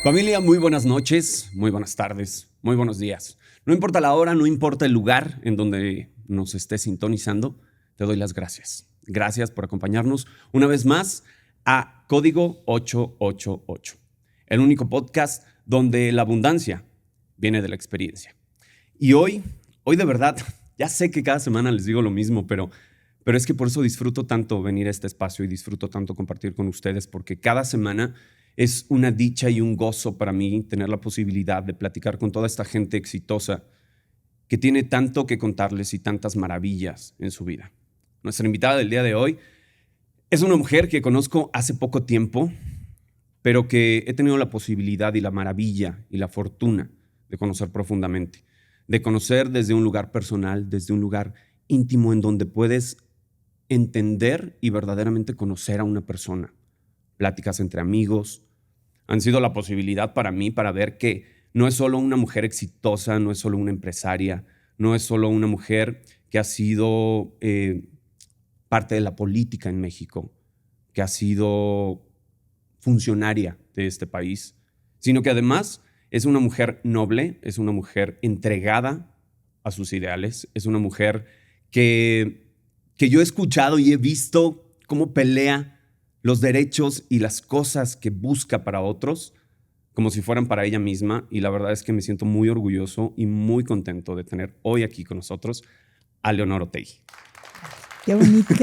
Familia, muy buenas noches, muy buenas tardes, muy buenos días. No importa la hora, no importa el lugar en donde nos estés sintonizando, te doy las gracias. Gracias por acompañarnos una vez más a Código 888, el único podcast donde la abundancia viene de la experiencia. Y hoy de verdad, ya sé que cada semana les digo lo mismo, pero es que por eso disfruto tanto venir a este espacio y disfruto tanto compartir con ustedes, porque cada semana es una dicha y un gozo para mí tener la posibilidad de platicar con toda esta gente exitosa que tiene tanto que contarles y tantas maravillas en su vida. Nuestra invitada del día de hoy es una mujer que conozco hace poco tiempo, pero que he tenido la posibilidad y la maravilla y la fortuna de conocer profundamente, de conocer desde un lugar personal, desde un lugar íntimo en donde puedes entender y verdaderamente conocer a una persona. Pláticas entre amigos han sido la posibilidad para mí para ver que no es solo una mujer exitosa, no es solo una empresaria, no es solo una mujer que ha sido parte de la política en México, que ha sido funcionaria de este país, sino que además es una mujer noble, es una mujer entregada a sus ideales, es una mujer que yo he escuchado y he visto cómo pelea los derechos y las cosas que busca para otros como si fueran para ella misma, y la verdad es que me siento muy orgulloso y muy contento de tener hoy aquí con nosotros a Leonor Otegi. Qué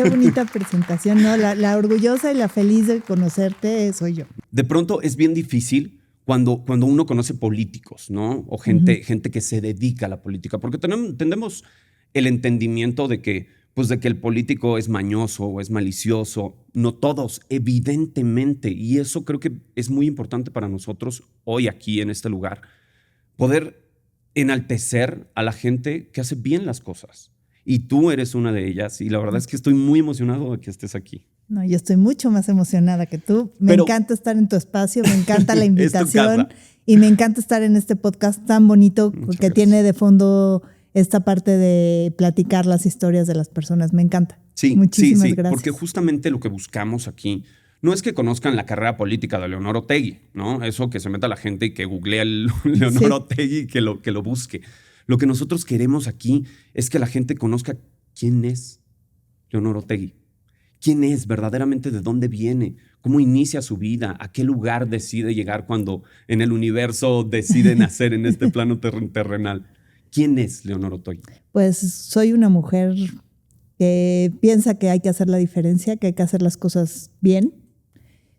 bonita presentación, ¿no? La orgullosa y la feliz de conocerte soy yo. De pronto es bien difícil cuando uno conoce políticos, ¿no? O gente que se dedica a la política, porque tenemos el entendimiento de que el político es mañoso o es malicioso. No todos, evidentemente. Y eso creo que es muy importante para nosotros hoy aquí en este lugar, poder enaltecer a la gente que hace bien las cosas. Y tú eres una de ellas. Y la verdad es que estoy muy emocionado de que estés aquí. No, yo estoy mucho más emocionada que tú. Me encanta estar en tu espacio, me encanta la invitación y me encanta estar en este podcast tan bonito que tiene de fondo esta parte de platicar las historias de las personas. Me encanta. Sí, muchísimas gracias. Porque justamente lo que buscamos aquí no es que conozcan la carrera política de Leonor Otegi, ¿no? Eso que se meta la gente y que googlea el Leonor Otegi y que lo busque. Lo que nosotros queremos aquí es que la gente conozca quién es Leonor Otegi. ¿Quién es verdaderamente? ¿De dónde viene? ¿Cómo inicia su vida? ¿A qué lugar decide llegar cuando en el universo decide nacer en este plano terrenal? ¿Quién es Leonor Otegi? Pues soy una mujer que piensa que hay que hacer la diferencia, que hay que hacer las cosas bien.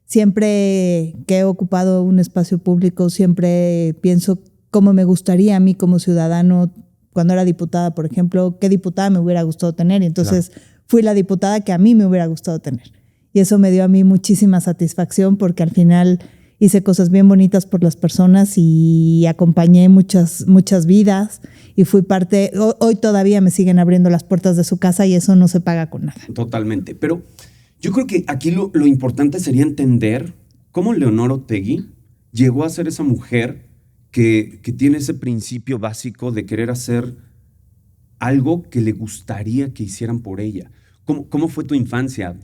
Siempre que he ocupado un espacio público, siempre pienso cómo me gustaría a mí como ciudadano, cuando era diputada, por ejemplo, qué diputada me hubiera gustado tener. Y entonces fui la diputada que a mí me hubiera gustado tener. Y eso me dio a mí muchísima satisfacción porque al final hice cosas bien bonitas por las personas y acompañé muchas vidas y fui parte. Hoy todavía me siguen abriendo las puertas de su casa y eso no se paga con nada. Totalmente. Pero yo creo que aquí lo importante sería entender cómo Leonor Otegi llegó a ser esa mujer que tiene ese principio básico de querer hacer algo que le gustaría que hicieran por ella. ¿Cómo fue tu infancia?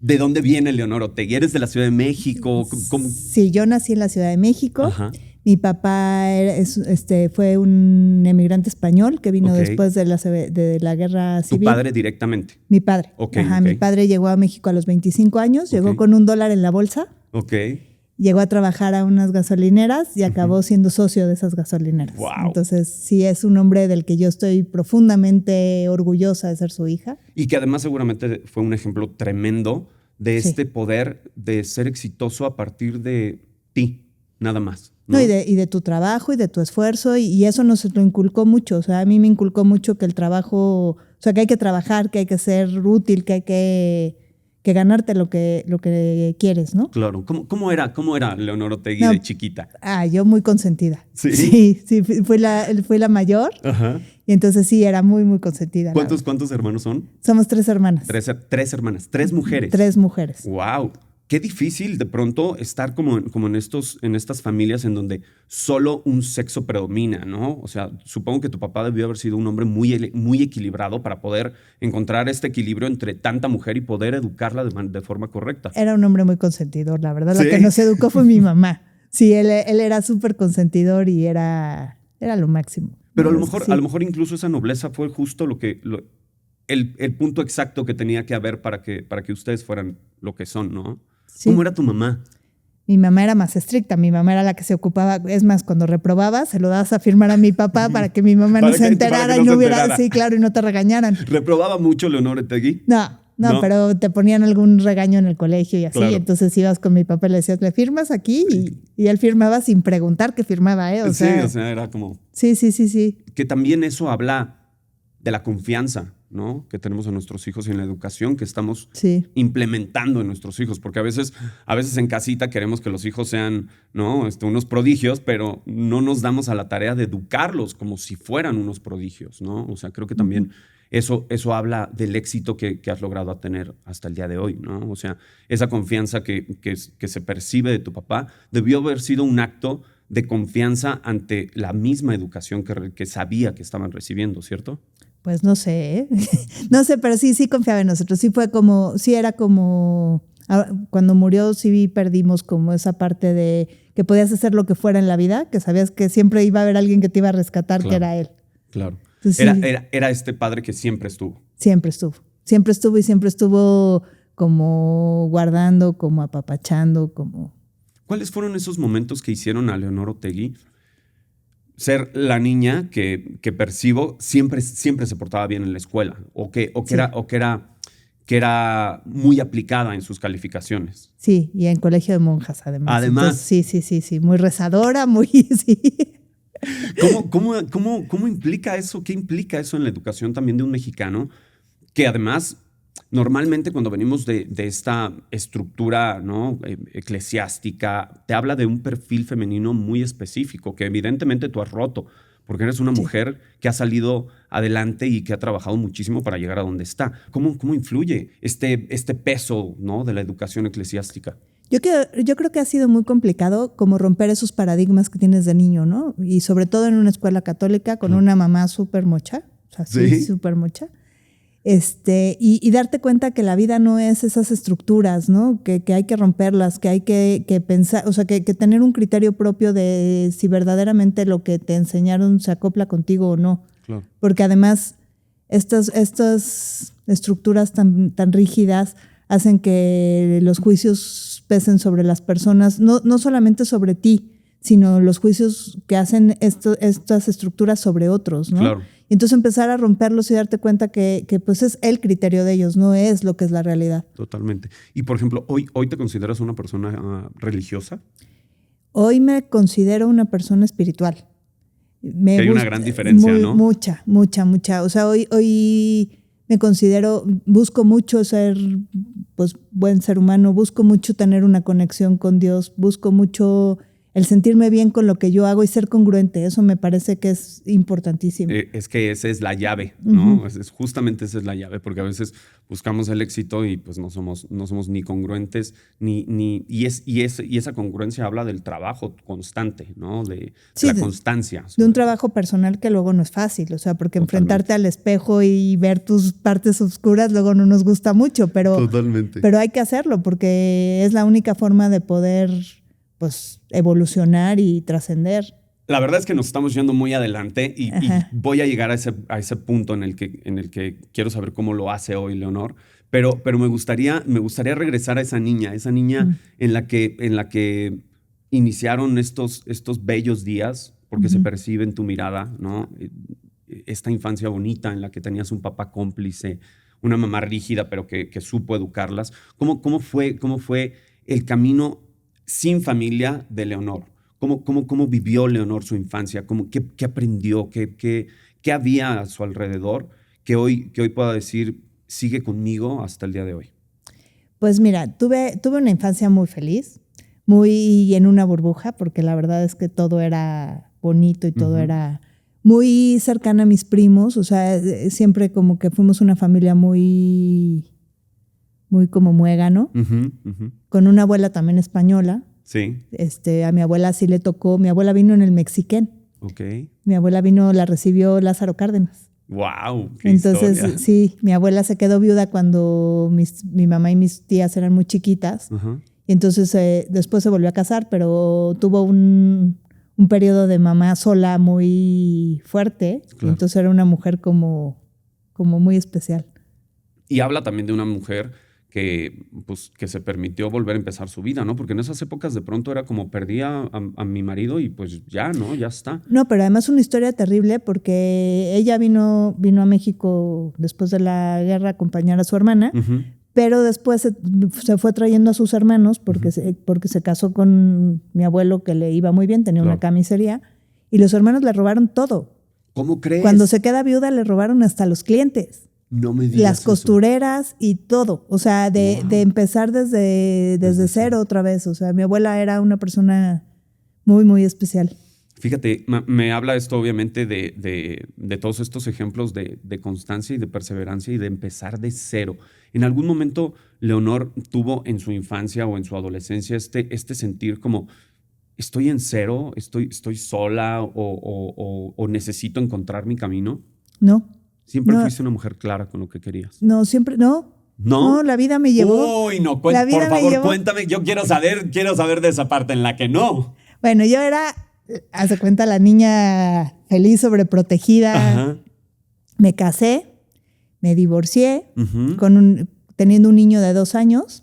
¿De dónde viene Leonor Otegi? ¿Eres de la Ciudad de México? Sí, yo nací en la Ciudad de México. Ajá. Mi papá fue un emigrante español que vino después de la guerra civil. ¿Tu padre directamente? Mi padre. Mi padre llegó a México a los 25 años, llegó con $1 en la bolsa. Llegó a trabajar a unas gasolineras y acabó siendo socio de esas gasolineras. Wow. Entonces, sí, es un hombre del que yo estoy profundamente orgullosa de ser su hija. Y que además seguramente fue un ejemplo tremendo de este poder de ser exitoso a partir de ti, nada más. ¿No? Y de tu trabajo y de tu esfuerzo. Y eso nos lo inculcó mucho. O sea, a mí me inculcó mucho que el trabajo, o sea, que hay que trabajar, que hay que ser útil, que hay que ganarte lo que quieres, ¿no? Claro. ¿Cómo era Leonor Otegi de chiquita? Yo muy consentida. Sí. Sí, fui la mayor. Ajá. Y entonces sí, era muy, muy consentida. ¿Cuántos hermanos son? Somos 3 hermanas. Tres hermanas, 3 mujeres. 3 mujeres. Wow. Qué difícil de pronto estar como en estas familias en donde solo un sexo predomina, ¿no? O sea, supongo que tu papá debió haber sido un hombre muy, muy equilibrado para poder encontrar este equilibrio entre tanta mujer y poder educarla de forma correcta. Era un hombre muy consentidor, la verdad. ¿Sí? La que nos educó fue mi mamá. Sí, él era súper consentidor y era lo máximo. Pero Sí. a lo mejor incluso esa nobleza fue justo el punto exacto que tenía que haber para que ustedes fueran lo que son, ¿no? Sí. ¿Cómo era tu mamá? Mi mamá era más estricta, mi mamá era la que se ocupaba, es más, cuando reprobabas, se lo dabas a firmar a mi papá para que mi mamá no se enterara y no hubiera, sí, claro, y no te regañaran. ¿Reprobaba mucho Leonor Etegui? No, pero te ponían algún regaño en el colegio y así, claro. Entonces ibas con mi papá y le decías, ¿le firmas aquí? Y él firmaba sin preguntar que firmaba, ¿eh? O sea, era como... Sí. Que también eso habla de la confianza, ¿no? Que tenemos en nuestros hijos y en la educación que estamos implementando en nuestros hijos, porque a veces en casita queremos que los hijos sean, ¿no? Unos prodigios, pero no nos damos a la tarea de educarlos como si fueran unos prodigios, ¿no? O sea, creo que también eso habla del éxito que has logrado tener hasta el día de hoy, ¿no? O sea, esa confianza que se percibe de tu papá debió haber sido un acto de confianza ante la misma educación que sabía que estaban recibiendo, ¿cierto? Pues no sé, ¿eh? No sé, pero sí confiaba en nosotros. Era como, cuando murió sí perdimos como esa parte de que podías hacer lo que fuera en la vida, que sabías que siempre iba a haber alguien que te iba a rescatar, claro, que era él. Claro. Entonces, era este padre que siempre estuvo. Siempre estuvo como guardando, como apapachando, como... ¿Cuáles fueron esos momentos que hicieron a Leonor Otegui ser la niña que percibo siempre se portaba bien en la escuela o que era muy aplicada en sus calificaciones? Sí, y en colegio de monjas además. Entonces, sí, muy rezadora, muy... Sí. ¿Cómo implica eso? ¿Qué implica eso en la educación también de un mexicano? Que además, normalmente cuando venimos de esta estructura, ¿no? eclesiástica, te habla de un perfil femenino muy específico que evidentemente tú has roto, porque eres una mujer que ha salido adelante y que ha trabajado muchísimo para llegar a donde está. ¿Cómo influye este peso, ¿no? de la educación eclesiástica? Yo creo que ha sido muy complicado como romper esos paradigmas que tienes de niño, ¿no? Y sobre todo en una escuela católica con una mamá súper mocha, o sea, sí, súper mocha. Y darte cuenta que la vida no es esas estructuras, ¿no? Que hay que romperlas, que hay que pensar, o sea, que tener un criterio propio de si verdaderamente lo que te enseñaron se acopla contigo o no. Claro. Porque además estas estructuras tan rígidas hacen que los juicios pesen sobre las personas, no solamente sobre ti, sino los juicios que hacen estas estructuras sobre otros, ¿no? Claro. Y entonces empezar a romperlos y darte cuenta que pues es el criterio de ellos, no es lo que es la realidad. Totalmente. Y por ejemplo, ¿hoy te consideras una persona religiosa? Hoy me considero una persona espiritual. Hay una gran diferencia, ¿no? Mucha. O sea, hoy me busco mucho ser pues buen ser humano, busco mucho tener una conexión con Dios, busco mucho el sentirme bien con lo que yo hago y ser congruente. Eso me parece que es importantísimo. Es que esa es la llave, ¿no? Justamente esa es la llave, porque a veces buscamos el éxito y pues no somos ni congruentes, y esa congruencia habla del trabajo constante, ¿no? De la constancia. De un trabajo personal que luego no es fácil, o sea, porque enfrentarte al espejo y ver tus partes oscuras luego no nos gusta mucho, pero hay que hacerlo porque es la única forma de poder pues evolucionar y trascender. La verdad es que nos estamos yendo muy adelante y voy a llegar a ese punto en el que quiero saber cómo lo hace hoy Leonor, pero me gustaría regresar a esa niña en la que iniciaron estos bellos días, porque se percibe en tu mirada, ¿no? Esta infancia bonita en la que tenías un papá cómplice, una mamá rígida, pero que supo educarlas. ¿Cómo fue el camino sin familia de Leonor? ¿Cómo vivió Leonor su infancia? ¿Qué aprendió? ¿Qué había a su alrededor que hoy pueda decir sigue conmigo hasta el día de hoy? Pues mira, tuve una infancia muy feliz, muy en una burbuja, porque la verdad es que todo era bonito y todo era muy cercana a mis primos. O sea, siempre como que fuimos una familia muy como muégano, con una abuela también española. Sí. A mi abuela sí le tocó, mi abuela vino en el Mexiquén. Okay. Mi abuela la recibió Lázaro Cárdenas. ¡Wow! Entonces, historia. Sí, mi abuela se quedó viuda cuando mi mamá y mis tías eran muy chiquitas Y entonces después se volvió a casar, pero tuvo un periodo de mamá sola muy fuerte. Claro. Y entonces era una mujer como muy especial. Y habla también de una mujer que se permitió volver a empezar su vida, ¿no? Porque en esas épocas de pronto era como perdí a mi marido y pues ya, ¿no? Ya está. No, pero además una historia terrible porque ella vino a México después de la guerra a acompañar a su hermana, pero después se fue trayendo a sus hermanos porque se casó con mi abuelo que le iba muy bien, tenía una camisería, y los hermanos le robaron todo. ¿Cómo crees? Cuando se queda viuda le robaron hasta los clientes. No me digas las costureras eso. y todo. O sea, de empezar desde cero otra vez. O sea, mi abuela era una persona muy, muy especial. Fíjate, me habla esto obviamente de todos estos ejemplos de constancia y de perseverancia y de empezar de cero. En algún momento, Leonor tuvo en su infancia o en su adolescencia este sentir como, estoy en cero, estoy sola o necesito encontrar mi camino. No. Siempre fuiste una mujer clara con lo que querías. No, siempre, no. ¿No? No, la vida me llevó. Uy, no, por favor, cuéntame. Yo quiero saber de esa parte en la que no. Bueno, yo era, hace cuenta, la niña feliz, sobreprotegida. Ajá. Me casé, me divorcié, teniendo un niño de 2 años,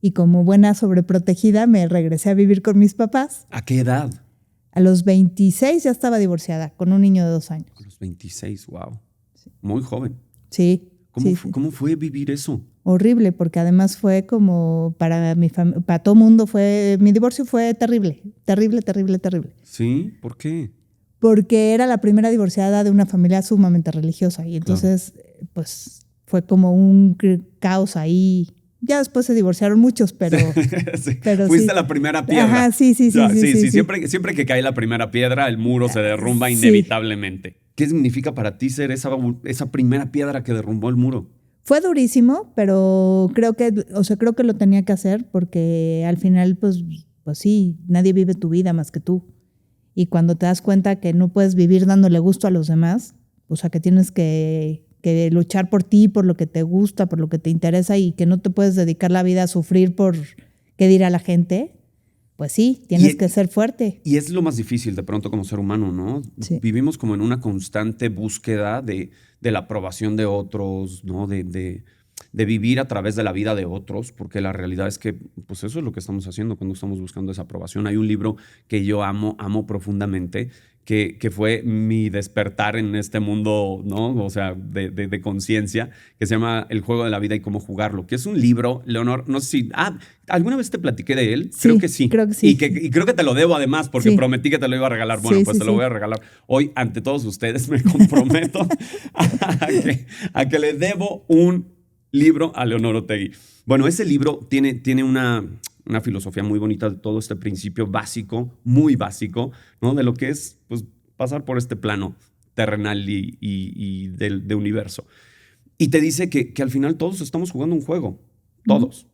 y como buena sobreprotegida me regresé a vivir con mis papás. ¿A qué edad? A los 26 ya estaba divorciada, con un niño de 2 años. A los 26, wow. Sí. Muy joven. Sí. ¿Cómo fue vivir eso? Horrible, porque además fue como para todo mundo mi divorcio fue terrible, terrible, terrible, terrible. ¿Sí? ¿Por qué? Porque era la primera divorciada de una familia sumamente religiosa y entonces pues fue como un caos ahí. Ya después se divorciaron muchos, pero... Sí. pero fuiste la primera piedra. Ajá, sí. Siempre que cae la primera piedra, el muro se derrumba inevitablemente. ¿Qué significa para ti ser esa primera piedra que derrumbó el muro? Fue durísimo, pero creo que lo tenía que hacer porque al final, pues sí, nadie vive tu vida más que tú. Y cuando te das cuenta que no puedes vivir dándole gusto a los demás, o sea, que tienes que luchar por ti, por lo que te gusta, por lo que te interesa y que no te puedes dedicar la vida a sufrir por qué dirá la gente, pues sí, tienes que ser fuerte. Y es lo más difícil de pronto como ser humano, ¿no? Sí. Vivimos como en una constante búsqueda de la aprobación de otros, ¿no? De vivir a través de la vida de otros, porque la realidad es que pues eso es lo que estamos haciendo cuando estamos buscando esa aprobación. Hay un libro que yo amo profundamente, que fue mi despertar en este mundo, ¿no? O sea, de conciencia, que se llama El juego de la vida y cómo jugarlo, que es un libro, Leonor, no sé si... ¿alguna vez te platiqué de él? Sí, creo que sí. Creo que sí. Y creo que te lo debo además, porque sí. prometí que te lo iba a regalar. Bueno, sí, pues sí, te lo voy a regalar. Hoy, ante todos ustedes, me comprometo a que le debo un libro a Leonor Otegi. Bueno, ese libro tiene una filosofía muy bonita de todo este principio básico, muy básico, ¿no? De lo que es pues, pasar por este plano terrenal y de universo. Y te dice que al final todos estamos jugando un juego. Todos.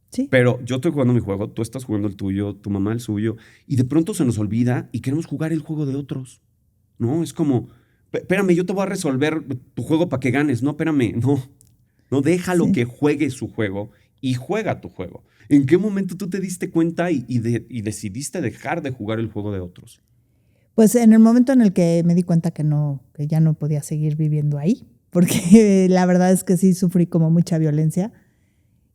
Sí. Pero yo estoy jugando mi juego, tú estás jugando el tuyo, tu mamá el suyo, y de pronto se nos olvida y queremos jugar el juego de otros. ¿No? Es como, espérame, yo te voy a resolver tu juego para que ganes. No, espérame, no, déjalo que juegue su juego y juega tu juego. ¿En qué momento tú te diste cuenta y decidiste dejar de jugar el juego de otros? Pues en el momento en el que me di cuenta que ya no podía seguir viviendo ahí, porque la verdad es que sí sufrí como mucha violencia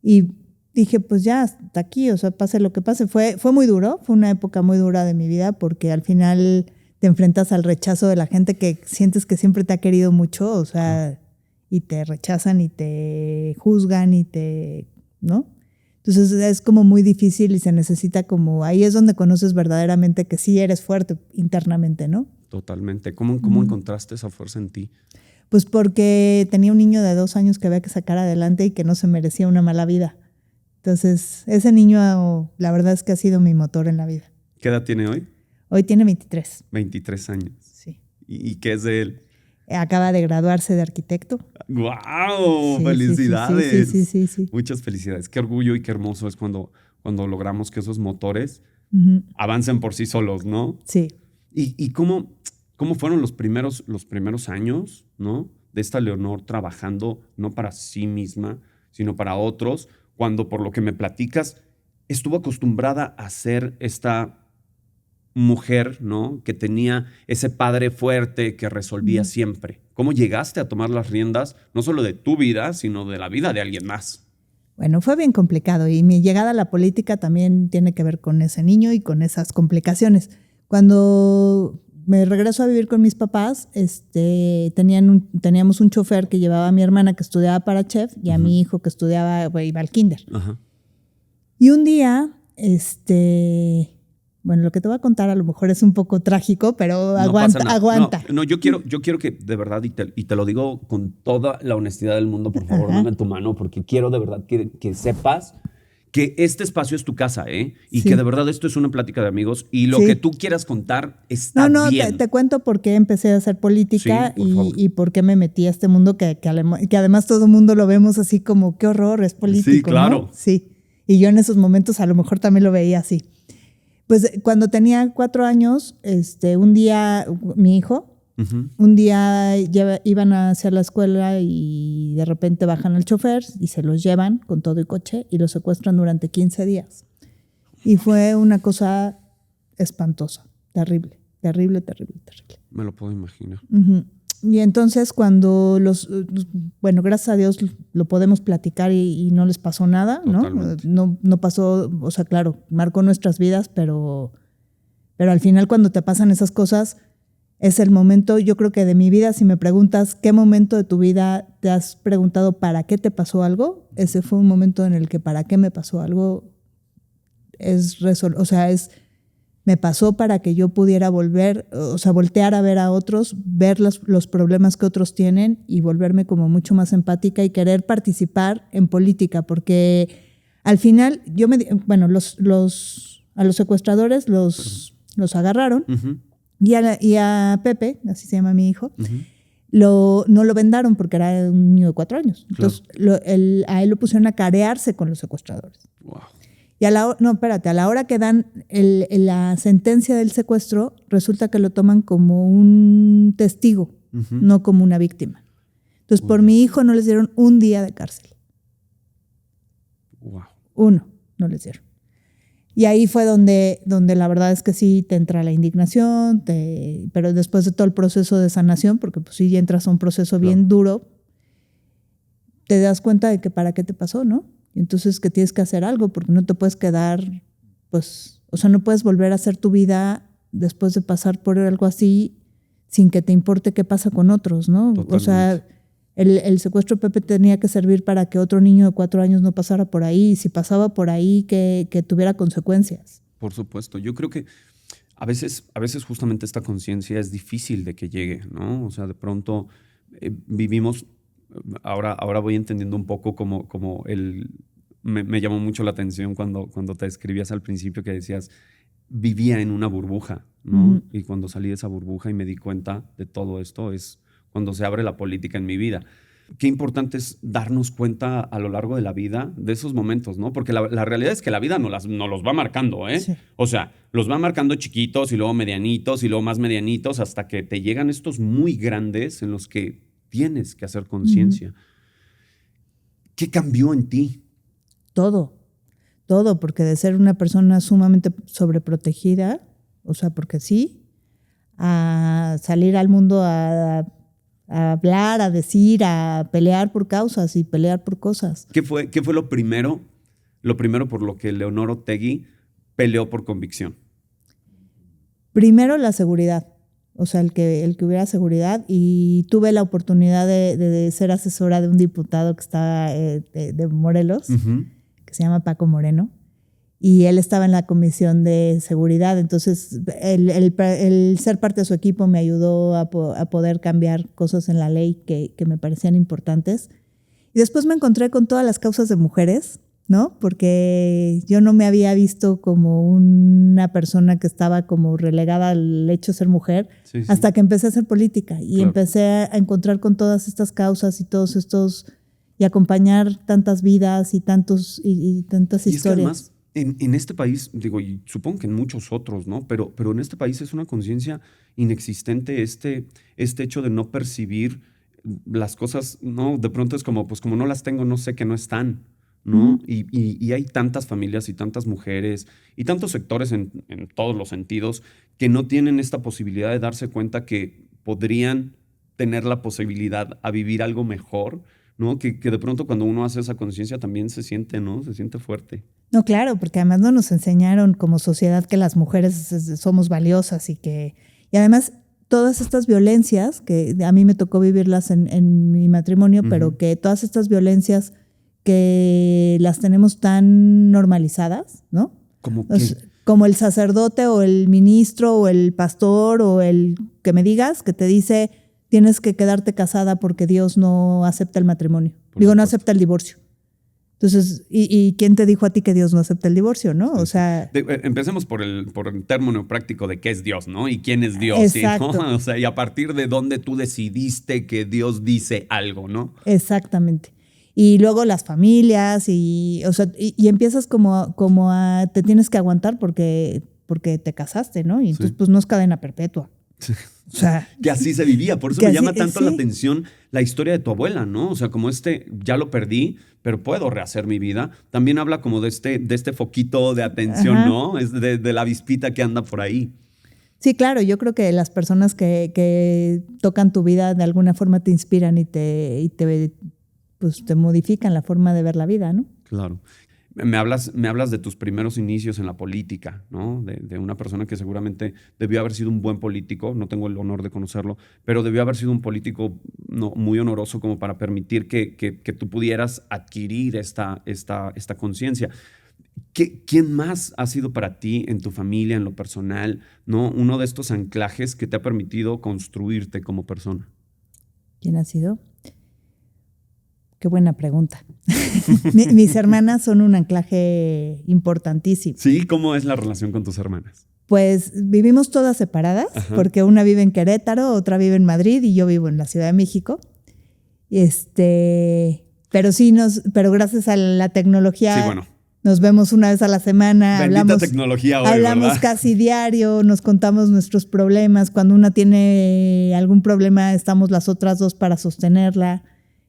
y dije, pues ya, hasta aquí, o sea, pase lo que pase. Fue muy duro, fue una época muy dura de mi vida porque al final te enfrentas al rechazo de la gente que sientes que siempre te ha querido mucho, o sea, y te rechazan y te juzgan ¿no? Entonces es como muy difícil y se necesita como, ahí es donde conoces verdaderamente que sí eres fuerte internamente, ¿no? Totalmente. ¿Cómo encontraste esa fuerza en ti? Pues porque tenía un niño de 2 años que había que sacar adelante y que no se merecía una mala vida. Entonces, ese niño, la verdad es que ha sido mi motor en la vida. ¿Qué edad tiene hoy? Hoy tiene 23. 23 años. Sí. ¿Y qué es de él? Acaba de graduarse de arquitecto. ¡Guau! Sí, ¡Felicidades! Sí. Muchas felicidades. Qué orgullo y qué hermoso es cuando logramos que esos motores avancen por sí solos, ¿no? Sí. ¿Y cómo fueron los primeros años, ¿no? De esta Leonor trabajando no para sí misma, sino para otros, cuando por lo que me platicas estuvo acostumbrada a ser esta mujer, ¿no? Que tenía ese padre fuerte que resolvía siempre. ¿Cómo llegaste a tomar las riendas, no solo de tu vida, sino de la vida de alguien más? Bueno, fue bien complicado y mi llegada a la política también tiene que ver con ese niño y con esas complicaciones. Cuando me regreso a vivir con mis papás, teníamos un chofer que llevaba a mi hermana que estudiaba para chef y a mi hijo que iba al kinder. Ajá. Y un día, bueno, lo que te voy a contar a lo mejor es un poco trágico, pero aguanta. No, yo quiero que de verdad, y te lo digo con toda la honestidad del mundo, por favor, dame tu mano, porque quiero de verdad que sepas que este espacio es tu casa, ¿eh? Y Sí. que de verdad esto es una plática de amigos y lo Sí. que tú quieras contar está bien. Te cuento por qué empecé a hacer política Sí, por favor. y por qué me metí a este mundo que además todo el mundo lo vemos así como, qué horror, es político, Sí, claro. ¿no? Sí, y yo en esos momentos a lo mejor también lo veía así. Pues cuando tenía 4 años, un día, mi hijo, un día iban hacia la escuela y de repente bajan al chofer y se los llevan con todo y coche y los secuestran durante 15 días. Y fue una cosa espantosa, terrible, terrible, terrible, terrible. Me lo puedo imaginar. Y entonces cuando bueno, gracias a Dios lo podemos platicar y no les pasó nada, Totalmente. ¿no? No pasó, o sea, claro, marcó nuestras vidas, pero al final cuando te pasan esas cosas es el momento, yo creo que de mi vida, si me preguntas qué momento de tu vida te has preguntado para qué te pasó algo, ese fue un momento en el que para qué me pasó algo me pasó para que yo pudiera voltear a ver a otros, ver los problemas que otros tienen y volverme como mucho más empática y querer participar en política, porque al final a los secuestradores los agarraron y a Pepe, así se llama mi hijo, no lo vendaron porque era un niño de 4 años. Entonces a él lo pusieron a carearse con los secuestradores. Wow. Y a la hora que dan la sentencia del secuestro, resulta que lo toman como un testigo, no como una víctima. Entonces, por mi hijo no les dieron un día de cárcel. Wow. 1 no les dieron. Y ahí fue donde la verdad es que sí te entra la indignación, pero después de todo el proceso de sanación, porque pues sí entras a un proceso bien duro, te das cuenta de que para qué te pasó, ¿no? Entonces que tienes que hacer algo porque no te puedes quedar, no puedes volver a hacer tu vida después de pasar por algo así sin que te importe qué pasa con otros, ¿no? Totalmente. O sea, el secuestro de Pepe tenía que servir para que otro niño de 4 años no pasara por ahí y si pasaba por ahí que tuviera consecuencias. Por supuesto. Yo creo que a veces justamente esta conciencia es difícil de que llegue, ¿no? O sea, de pronto vivimos. Ahora voy entendiendo un poco como me llamó mucho la atención cuando te escribías al principio que decías, vivía en una burbuja, ¿no? Y cuando salí de esa burbuja y me di cuenta de todo esto es cuando se abre la política en mi vida. Qué importante es darnos cuenta a lo largo de la vida de esos momentos, ¿no? Porque la realidad es que la vida no los va marcando, ¿eh? Sí. O sea, los va marcando chiquitos y luego medianitos y luego más medianitos hasta que te llegan estos muy grandes en los que tienes que hacer conciencia. ¿Qué cambió en ti? Todo, porque de ser una persona sumamente sobreprotegida, o sea, porque sí, a salir al mundo a hablar, a decir, a pelear por causas y pelear por cosas. ¿Qué fue lo primero por lo que Leonor Otegi peleó por convicción? Primero la seguridad. O sea, el que hubiera seguridad, y tuve la oportunidad de ser asesora de un diputado que estaba de Morelos, que se llama Paco Moreno, y él estaba en la comisión de seguridad. Entonces, el ser parte de su equipo me ayudó a poder cambiar cosas en la ley que me parecían importantes. Y después me encontré con todas las causas de mujeres, ¿no? Porque yo no me había visto como una persona que estaba como relegada al hecho de ser mujer, sí. Hasta que empecé a hacer política y empecé a encontrar con todas estas causas y todos estos, y acompañar tantas vidas y tantas historias. Es que además, en este país, digo, y supongo que en muchos otros, ¿no? Pero en este país es una conciencia inexistente este hecho de no percibir las cosas, ¿no? De pronto es como, pues como no las tengo, no sé que no están. ¿no? Y hay tantas familias y tantas mujeres y tantos sectores en todos los sentidos que no tienen esta posibilidad de darse cuenta que podrían tener la posibilidad a vivir algo mejor, ¿no? Que de pronto cuando uno hace esa conciencia también se siente, ¿no? Se siente fuerte. No, claro, porque además no nos enseñaron como sociedad que las mujeres somos valiosas y además todas estas violencias, que a mí me tocó vivirlas en mi matrimonio, pero que todas estas violencias que las tenemos tan normalizadas, ¿no? ¿Cómo qué? Como el sacerdote o el ministro o el pastor o el que me digas, que te dice tienes que quedarte casada porque Dios no acepta el matrimonio. No acepta el divorcio. Entonces, ¿y quién te dijo a ti que Dios no acepta el divorcio, no? O sea... Empecemos por el término práctico de qué es Dios, ¿no? Y quién es Dios, exacto. ¿sí, no? O sea, y a partir de dónde tú decidiste que Dios dice algo, ¿no? Exactamente. Y luego las familias y empiezas como a... Te tienes que aguantar porque te casaste, ¿no? Y entonces pues no es cadena perpetua. O sea, que así se vivía. Por eso me llama tanto la atención la historia de tu abuela, ¿no? O sea, como ya lo perdí, pero puedo rehacer mi vida. También habla como de este foquito de atención, ajá, ¿no? Es de la avispita que anda por ahí. Sí, claro. Yo creo que las personas que tocan tu vida de alguna forma te inspiran y te modifican la forma de ver la vida, ¿no? Claro. Me hablas de tus primeros inicios en la política, ¿no? De una persona que seguramente debió haber sido un buen político, no tengo el honor de conocerlo, pero debió haber sido un político muy honoroso como para permitir que tú pudieras adquirir esta conciencia. ¿Quién más ha sido para ti en tu familia, en lo personal, ¿no? Uno de estos anclajes que te ha permitido construirte como persona? ¿Quién ha sido? Qué buena pregunta. Mis hermanas son un anclaje importantísimo. Sí, ¿cómo es la relación con tus hermanas? Pues vivimos todas separadas, ajá, porque una vive en Querétaro, otra vive en Madrid y yo vivo en la Ciudad de México. Pero gracias a la tecnología, sí, bueno, nos vemos una vez a la semana. Bendita tecnología hoy, hablamos ¿verdad? Casi diario, nos contamos nuestros problemas. Cuando una tiene algún problema, estamos las otras dos para sostenerla.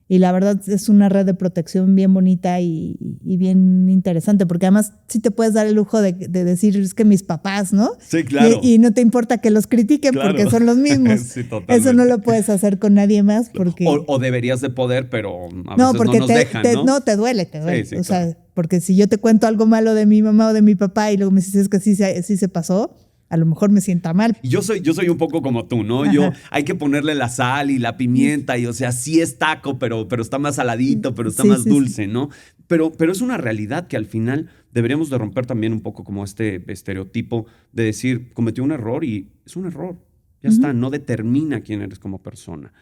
Y la verdad es una red de protección bien bonita y bien interesante, porque además sí te puedes dar el lujo de decir, es que mis papás, ¿no? Sí, claro. Y no te importa que los critiquen, claro, porque son los mismos. Sí, totalmente. Eso no lo puedes hacer con nadie más. Porque... O deberías de poder, pero a veces no nos dejan, ¿no? Te duele. Sí, o claro. sea, porque si yo te cuento algo malo de mi mamá o de mi papá y luego me dices que sí se pasó, a lo mejor me sienta mal. Yo soy un poco como tú, ¿no? Hay que ponerle la sal y la pimienta y, o sea, sí es taco, pero está más saladito, pero está más dulce, ¿no? Pero es una realidad que al final deberíamos de romper también un poco como este estereotipo de decir, cometió un error y es un error. Ya está, no determina quién eres como persona.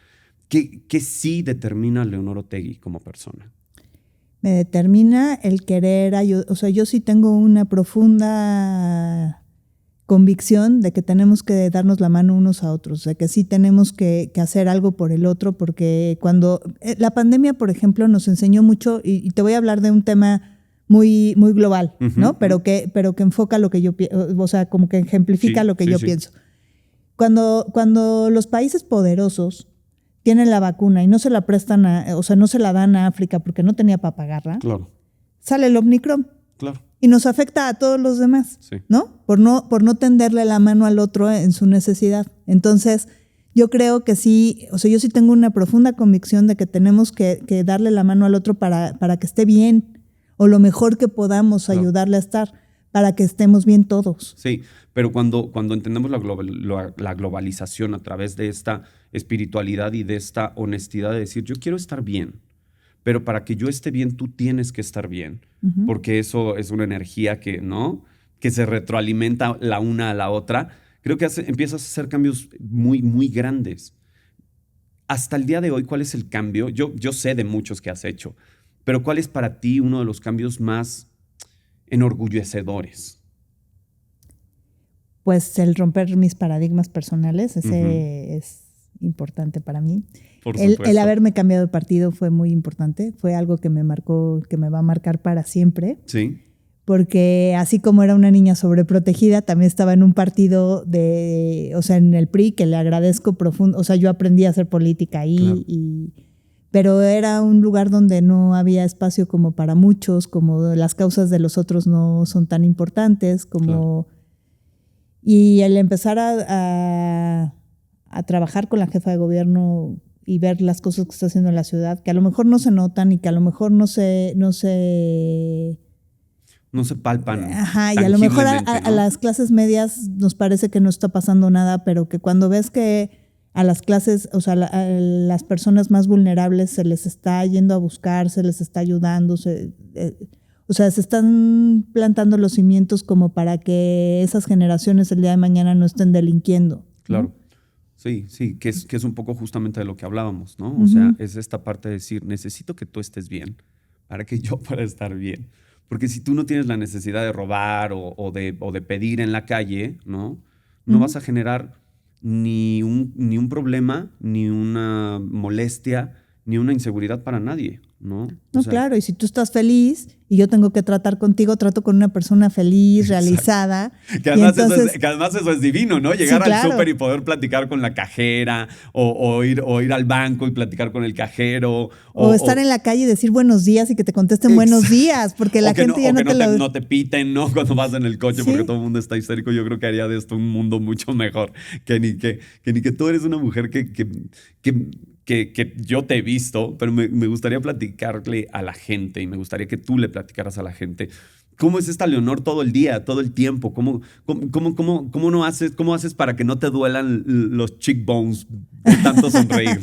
¿Qué sí determina a Leonor Otegi como persona? Me determina el querer ayudar. O sea, yo sí tengo una profunda convicción de que tenemos que darnos la mano unos a otros, de que sí tenemos que hacer algo por el otro, porque cuando la pandemia, por ejemplo, nos enseñó mucho, y te voy a hablar de un tema muy, muy global, ¿no? Pero que enfoca lo que yo pienso, o sea, como que ejemplifica lo que yo pienso. Cuando los países poderosos tienen la vacuna y no se la prestan, no se la dan a África porque no tenía para pagarla, claro, sale el Omicron. Claro. Y nos afecta a todos los demás, sí, ¿no? Por no tenderle la mano al otro en su necesidad. Entonces, yo creo que sí, o sea, yo sí tengo una profunda convicción de que tenemos que darle la mano al otro para que esté bien, o lo mejor que podamos ayudarle a estar, para que estemos bien todos. Sí, pero cuando entendemos la globalización a través de esta espiritualidad y de esta honestidad de decir, yo quiero estar bien, pero para que yo esté bien, tú tienes que estar bien, porque eso es una energía que se retroalimenta la una a la otra. Creo que empiezas a hacer cambios muy, muy grandes. Hasta el día de hoy, ¿cuál es el cambio? Yo sé de muchos que has hecho, pero ¿cuál es para ti uno de los cambios más enorgullecedores? Pues el romper mis paradigmas personales, ese es importante para mí. Por supuesto. El haberme cambiado de partido fue muy importante, fue algo que me marcó, que me va a marcar para siempre. Sí. Porque así como era una niña sobreprotegida, también estaba en un partido en el PRI, que le agradezco profundo. O sea, yo aprendí a hacer política ahí, claro, pero era un lugar donde no había espacio como para muchos, como las causas de los otros no son tan importantes, como... Claro. Y el empezar a trabajar con la jefa de gobierno y ver las cosas que está haciendo en la ciudad, que a lo mejor no se notan y que a lo mejor no se palpan. Ajá, y a lo mejor a las clases medias nos parece que no está pasando nada, pero que cuando ves que a las clases, o sea, a las personas más vulnerables se les está yendo a buscar, se les está ayudando, se están plantando los cimientos como para que esas generaciones el día de mañana no estén delinquiendo. Claro. ¿No? Sí, que es un poco justamente de lo que hablábamos, ¿no? O sea, es esta parte de decir, necesito que tú estés bien para que yo pueda estar bien. Porque si tú no tienes la necesidad de robar o de pedir en la calle, ¿no? No vas a generar ni un problema, ni una molestia, ni una inseguridad para nadie, ¿no? No, claro, y si tú estás feliz y yo tengo que tratar contigo, trato con una persona feliz, realizada. Que además eso es divino, ¿no? Llegar al súper y poder platicar con la cajera o ir al banco y platicar con el cajero. O estar en la calle y decir buenos días y que te contesten buenos días, porque la gente ya no te piten, ¿no? Cuando vas en el coche, porque todo el mundo está histérico. Yo creo que haría de esto un mundo mucho mejor. Que ni que tú eres una mujer que yo te he visto, pero me gustaría platicarle a la gente y me gustaría que tú le platicaras a la gente. ¿Cómo es esta Leonor todo el día, todo el tiempo? ¿Cómo haces para que no te duelan los cheekbones de tanto sonreír?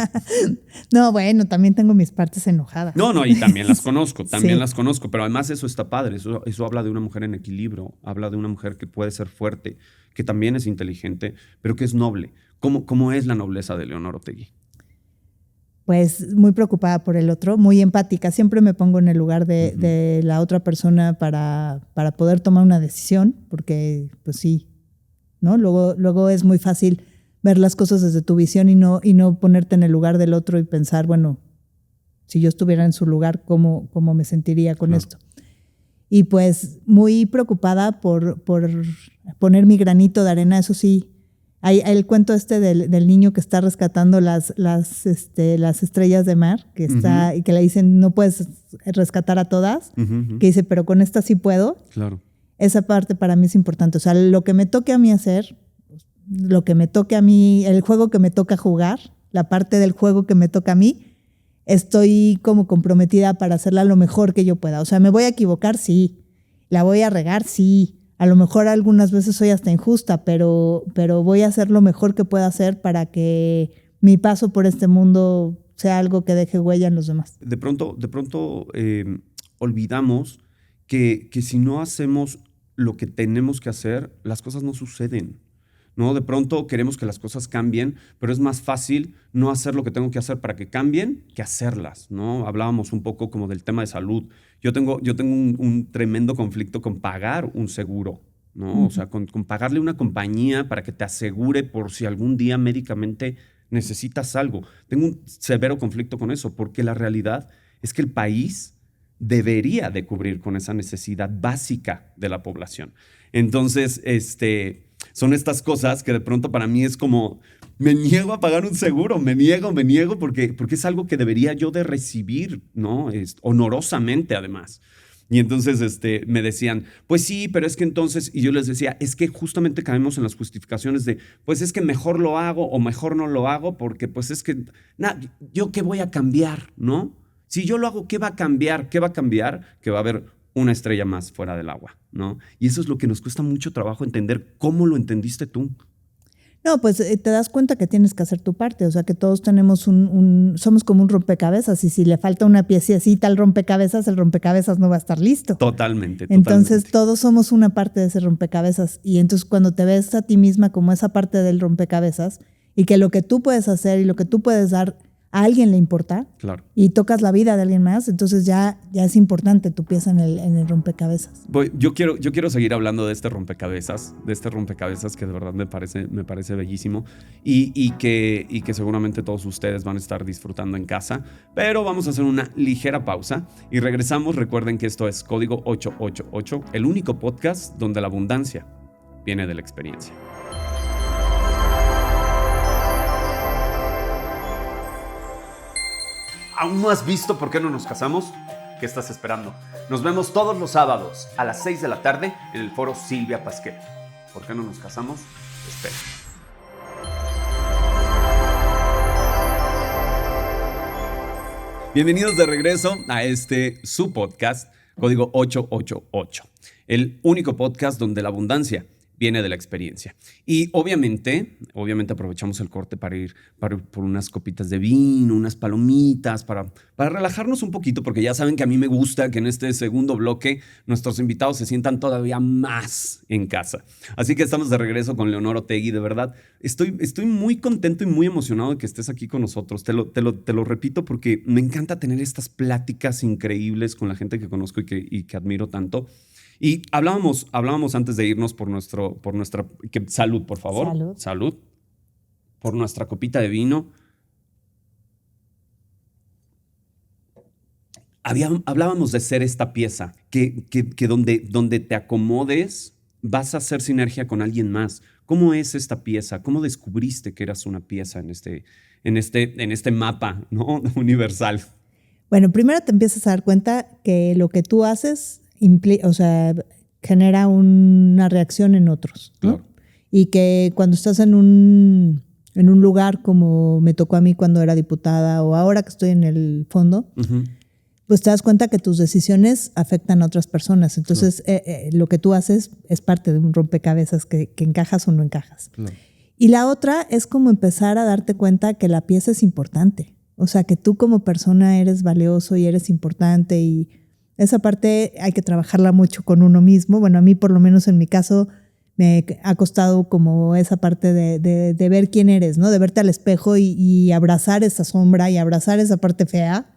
No, bueno, también tengo mis partes enojadas. No, y también las conozco, las conozco, pero además eso está padre, eso habla de una mujer en equilibrio, habla de una mujer que puede ser fuerte, que también es inteligente, pero que es noble. ¿Cómo es la nobleza de Leonor Otegi? Pues muy preocupada por el otro, muy empática. Siempre me pongo en el lugar de la otra persona para poder tomar una decisión, porque pues sí, ¿no? Luego es muy fácil ver las cosas desde tu visión y no ponerte en el lugar del otro y pensar, bueno, si yo estuviera en su lugar, ¿cómo me sentiría con esto? Y pues muy preocupada por poner mi granito de arena, eso sí. Hay el cuento del niño que está rescatando las estrellas de mar, que está y que le dicen no puedes rescatar a todas, que dice pero con esta sí puedo. Claro. Esa parte para mí es importante. O sea, lo que me toque a mí hacer, lo que me toque a mí, el juego que me toca jugar, la parte del juego que me toca a mí, estoy como comprometida para hacerla lo mejor que yo pueda. O sea, me voy a equivocar, sí. La voy a regar, sí. A lo mejor algunas veces soy hasta injusta, pero voy a hacer lo mejor que pueda hacer para que mi paso por este mundo sea algo que deje huella en los demás. De pronto olvidamos que si no hacemos lo que tenemos que hacer, las cosas no suceden, ¿no? De pronto queremos que las cosas cambien, pero es más fácil no hacer lo que tengo que hacer para que cambien que hacerlas, ¿no? Hablábamos un poco como del tema de salud. Yo tengo un tremendo conflicto con pagar un seguro, ¿no? O sea, con pagarle a una compañía para que te asegure por si algún día médicamente necesitas algo. Tengo un severo conflicto con eso, porque la realidad es que el país debería de cubrir con esa necesidad básica de la población. Entonces, son estas cosas que de pronto para mí es como, me niego a pagar un seguro, me niego porque es algo que debería yo de recibir, ¿no? Honorosamente además. Y entonces me decían, pues sí, pero es que entonces, y yo les decía, es que justamente caemos en las justificaciones de, pues es que mejor lo hago o mejor no lo hago porque pues es que, ¿yo qué voy a cambiar, no? Si yo lo hago, ¿qué va a cambiar? ¿Qué va a cambiar? Que va a haber una estrella más fuera del agua, ¿no? Y eso es lo que nos cuesta mucho trabajo entender. ¿Cómo lo entendiste tú? No, pues te das cuenta que tienes que hacer tu parte, o sea que todos tenemos somos como un rompecabezas y si le falta una piececita al rompecabezas, el rompecabezas no va a estar listo. Totalmente. Entonces todos somos una parte de ese rompecabezas y entonces cuando te ves a ti misma como esa parte del rompecabezas y que lo que tú puedes hacer y lo que tú puedes dar a alguien le importa, claro, y tocas la vida de alguien más, entonces ya es importante tu pieza en el rompecabezas. Yo quiero seguir hablando de este rompecabezas que de verdad me parece bellísimo y que seguramente todos ustedes van a estar disfrutando en casa, pero vamos a hacer una ligera pausa y regresamos. Recuerden que esto es Código 888, el único podcast donde la abundancia viene de la experiencia. ¿Aún no has visto por qué no nos casamos? ¿Qué estás esperando? Nos vemos todos los sábados a las 6 de la tarde en el foro Silvia Pasquel. ¿Por qué no nos casamos? Espera. Bienvenidos de regreso a su podcast, Código 888. El único podcast donde la abundancia viene de la experiencia. Y obviamente aprovechamos el corte para ir por unas copitas de vino, unas palomitas, para relajarnos un poquito, porque ya saben que a mí me gusta que en este segundo bloque nuestros invitados se sientan todavía más en casa. Así que estamos de regreso con Leonor Otegui. De verdad, estoy muy contento y muy emocionado de que estés aquí con nosotros. Te lo repito porque me encanta tener estas pláticas increíbles con la gente que conozco y que admiro tanto. Y hablábamos antes de irnos por nuestra... salud, por favor. Salud. Por nuestra copita de vino. Hablábamos de ser esta pieza, que donde te acomodes vas a hacer sinergia con alguien más. ¿Cómo es esta pieza? ¿Cómo descubriste que eras una pieza en este mapa, ¿no? Universal? Bueno, primero te empiezas a dar cuenta que lo que tú haces genera una reacción en otros, ¿no? Claro. Y que cuando estás en un lugar como me tocó a mí cuando era diputada o ahora que estoy en el fondo, uh-huh, pues te das cuenta que tus decisiones afectan a otras personas. Entonces, claro, lo que tú haces es parte de un rompecabezas que encajas o no encajas. Claro. Y la otra es como empezar a darte cuenta que la pieza es importante. O sea, que tú como persona eres valioso y eres importante, y esa parte hay que trabajarla mucho con uno mismo. Bueno, a mí por lo menos en mi caso me ha costado como esa parte de ver quién eres, ¿no? De verte al espejo y abrazar esa sombra y abrazar esa parte fea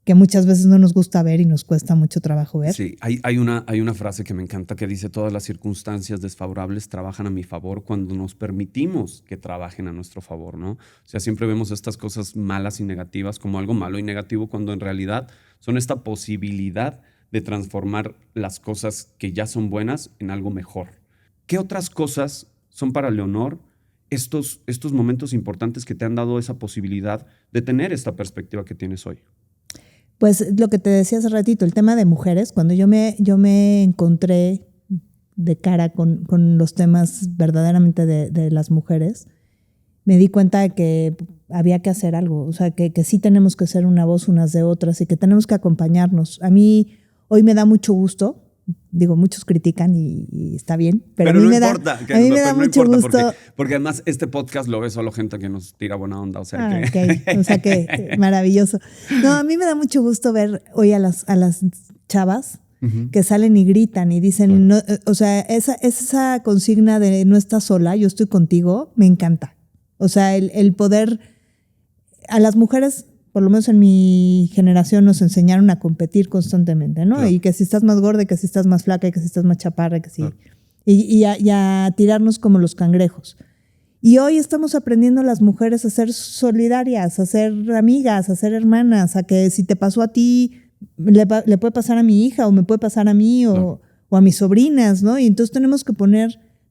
que muchas veces no nos gusta ver y nos cuesta mucho trabajo ver. Sí, hay una frase que me encanta que dice: todas las circunstancias desfavorables trabajan a mi favor cuando nos permitimos que trabajen a nuestro favor, ¿no? O sea, siempre vemos estas cosas malas y negativas como algo malo y negativo, cuando en realidad son esta posibilidad de transformar las cosas que ya son buenas en algo mejor. ¿Qué otras cosas son para Leonor estos momentos importantes que te han dado esa posibilidad de tener esta perspectiva que tienes hoy? Pues lo que te decía hace ratito, el tema de mujeres, cuando yo me encontré de cara con los temas verdaderamente de las mujeres, me di cuenta de que había que hacer algo, o sea, que sí tenemos que ser una voz unas de otras y que tenemos que acompañarnos. A mí hoy me da mucho gusto, digo, muchos critican y está bien, pero a mí me da mucho gusto. Porque además este podcast lo ve solo gente que nos tira buena onda, o sea okay. O sea que maravilloso. No, a mí me da mucho gusto ver hoy a las chavas, uh-huh, que salen y gritan y dicen, no, o sea, esa consigna de no estás sola, yo estoy contigo, me encanta. O sea, el poder, a las mujeres, por lo menos en mi generación, nos enseñaron a competir constantemente, ¿no? Claro. Y que si estás más gorda, que si estás más flaca, y que si estás más chaparra, que si... Claro. Y a tirarnos como los cangrejos. Y hoy estamos aprendiendo las mujeres a ser solidarias, a ser amigas, a ser hermanas, a que si te pasó a ti, le puede pasar a mi hija, o me puede pasar a mí, o a mis sobrinas, ¿no? Y entonces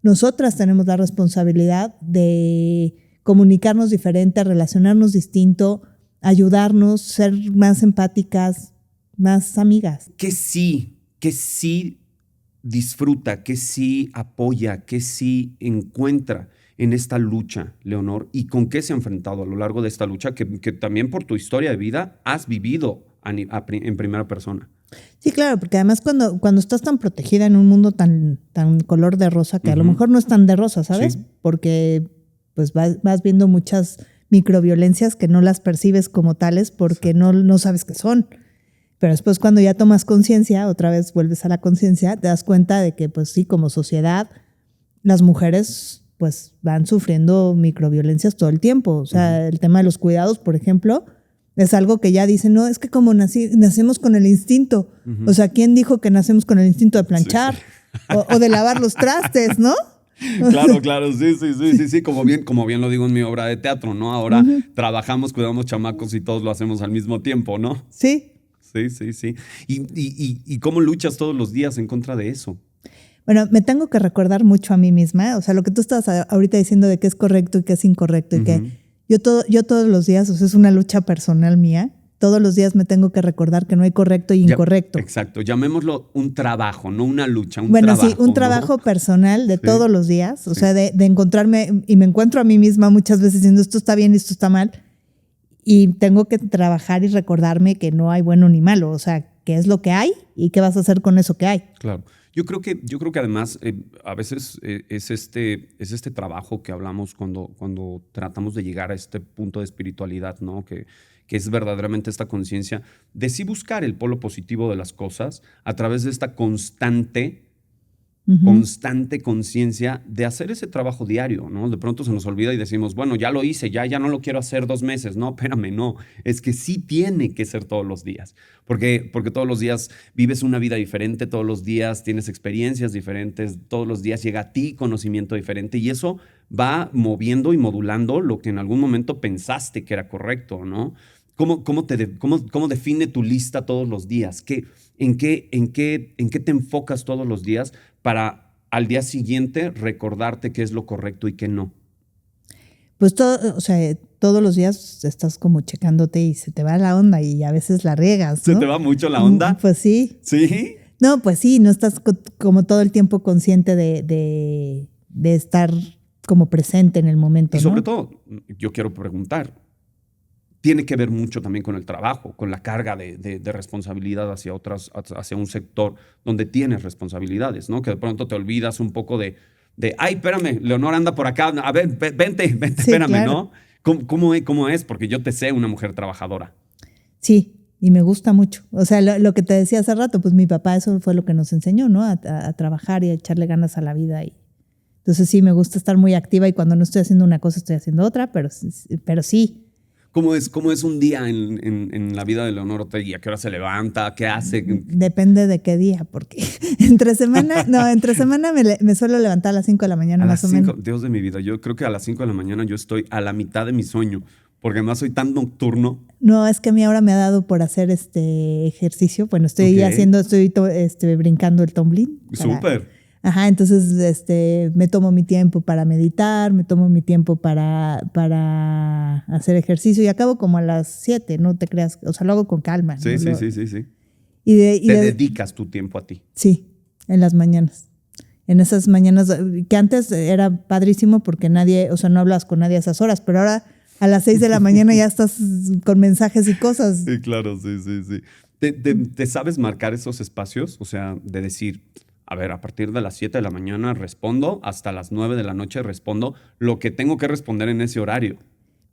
nosotras tenemos la responsabilidad de comunicarnos diferente, relacionarnos distinto, ayudarnos, ser más empáticas, más amigas. Que sí disfruta, que sí apoya, que sí encuentra en esta lucha, Leonor, y con qué se ha enfrentado a lo largo de esta lucha que también por tu historia de vida has vivido en primera persona. Sí, claro, porque además cuando estás tan protegida en un mundo tan color de rosa, que, uh-huh, a lo mejor no es tan de rosa, ¿sabes? Sí. Porque pues vas viendo muchas microviolencias que no las percibes como tales porque no sabes qué son. Pero después, cuando ya tomas conciencia, otra vez vuelves a la conciencia, te das cuenta de que, pues sí, como sociedad, las mujeres pues van sufriendo microviolencias todo el tiempo. O sea, uh-huh, el tema de los cuidados, por ejemplo, es algo que ya dicen, no, es que como nacemos con el instinto. Uh-huh. O sea, ¿quién dijo que nacemos con el instinto de planchar? Sí. O de lavar los trastes, ¿no? Claro, sí, como bien lo digo en mi obra de teatro, ¿no? Ahora, uh-huh, trabajamos, cuidamos chamacos y todos lo hacemos al mismo tiempo, ¿no? Sí. Sí. ¿Y cómo luchas todos los días en contra de eso? Bueno, me tengo que recordar mucho a mí misma, o sea, lo que tú estabas ahorita diciendo de qué es correcto y qué es incorrecto, uh-huh, y que yo todos los días, o sea, es una lucha personal mía, todos los días me tengo que recordar que no hay correcto y incorrecto. Exacto, llamémoslo un trabajo, no una lucha, un trabajo. Sí, un trabajo, ¿no? Personal de todos los días, o sea, de encontrarme, y me encuentro a mí misma muchas veces diciendo esto está bien y esto está mal, y tengo que trabajar y recordarme que no hay bueno ni malo, o sea, qué es lo que hay y qué vas a hacer con eso que hay. Claro. Yo creo que además a veces es este trabajo que hablamos cuando tratamos de llegar a este punto de espiritualidad, ¿no? Que es verdaderamente esta conciencia de sí buscar el polo positivo de las cosas a través de esta constante conciencia de hacer ese trabajo diario, ¿no? De pronto se nos olvida y decimos, bueno, ya lo hice, ya no lo quiero hacer 2 meses. No, espérame, no. Es que sí tiene que ser todos los días. Porque todos los días vives una vida diferente, todos los días tienes experiencias diferentes, todos los días llega a ti conocimiento diferente y eso va moviendo y modulando lo que en algún momento pensaste que era correcto, ¿no? ¿Cómo define tu lista todos los días? ¿En qué te enfocas todos los días para al día siguiente recordarte qué es lo correcto y qué no? Pues todos los días estás como checándote y se te va la onda y a veces la riegas, ¿no? ¿Se te va mucho la onda? Pues sí. ¿Sí? No, pues sí, no estás como todo el tiempo consciente de estar como presente en el momento, Y sobre ¿no? todo, yo quiero preguntar, tiene que ver mucho también con el trabajo, con la carga de responsabilidad hacia un sector donde tienes responsabilidades, ¿no? Que de pronto te olvidas un poco de ay, espérame, Leonor anda por acá, a ver, vente, Sí, espérame, claro. ¿no? ¿Cómo es? Porque yo te sé una mujer trabajadora. Sí, y me gusta mucho. O sea, lo que te decía hace rato, pues mi papá eso fue lo que nos enseñó, ¿no? A trabajar y a echarle ganas a la vida. Entonces sí, me gusta estar muy activa y cuando no estoy haciendo una cosa estoy haciendo otra, pero sí. ¿Cómo es un día en la vida de Leonor Otegui? ¿A qué hora se levanta? ¿Qué hace? Depende de qué día, porque entre semana me suelo levantar a las 5 de la mañana más o menos. Dios de mi vida, yo creo que a las 5 de la mañana yo estoy a la mitad de mi sueño, porque además soy tan nocturno. No, es que a mí ahora me ha dado por hacer ejercicio. Bueno, estoy brincando el tumbling. Súper. Ajá, entonces me tomo mi tiempo para meditar, me tomo mi tiempo para hacer ejercicio y acabo como a las 7, no te creas, o sea, lo hago con calma. Sí, ¿no? Sí. Te dedicas tu tiempo a ti. Sí, en las mañanas. En esas mañanas, que antes era padrísimo porque no hablabas con nadie a esas horas, pero ahora a las 6 de la mañana ya estás con mensajes y cosas. Sí, claro, sí. ¿Te sabes marcar esos espacios? O sea, de decir, a ver, a partir de las 7 de la mañana respondo, hasta las 9 de la noche respondo lo que tengo que responder en ese horario.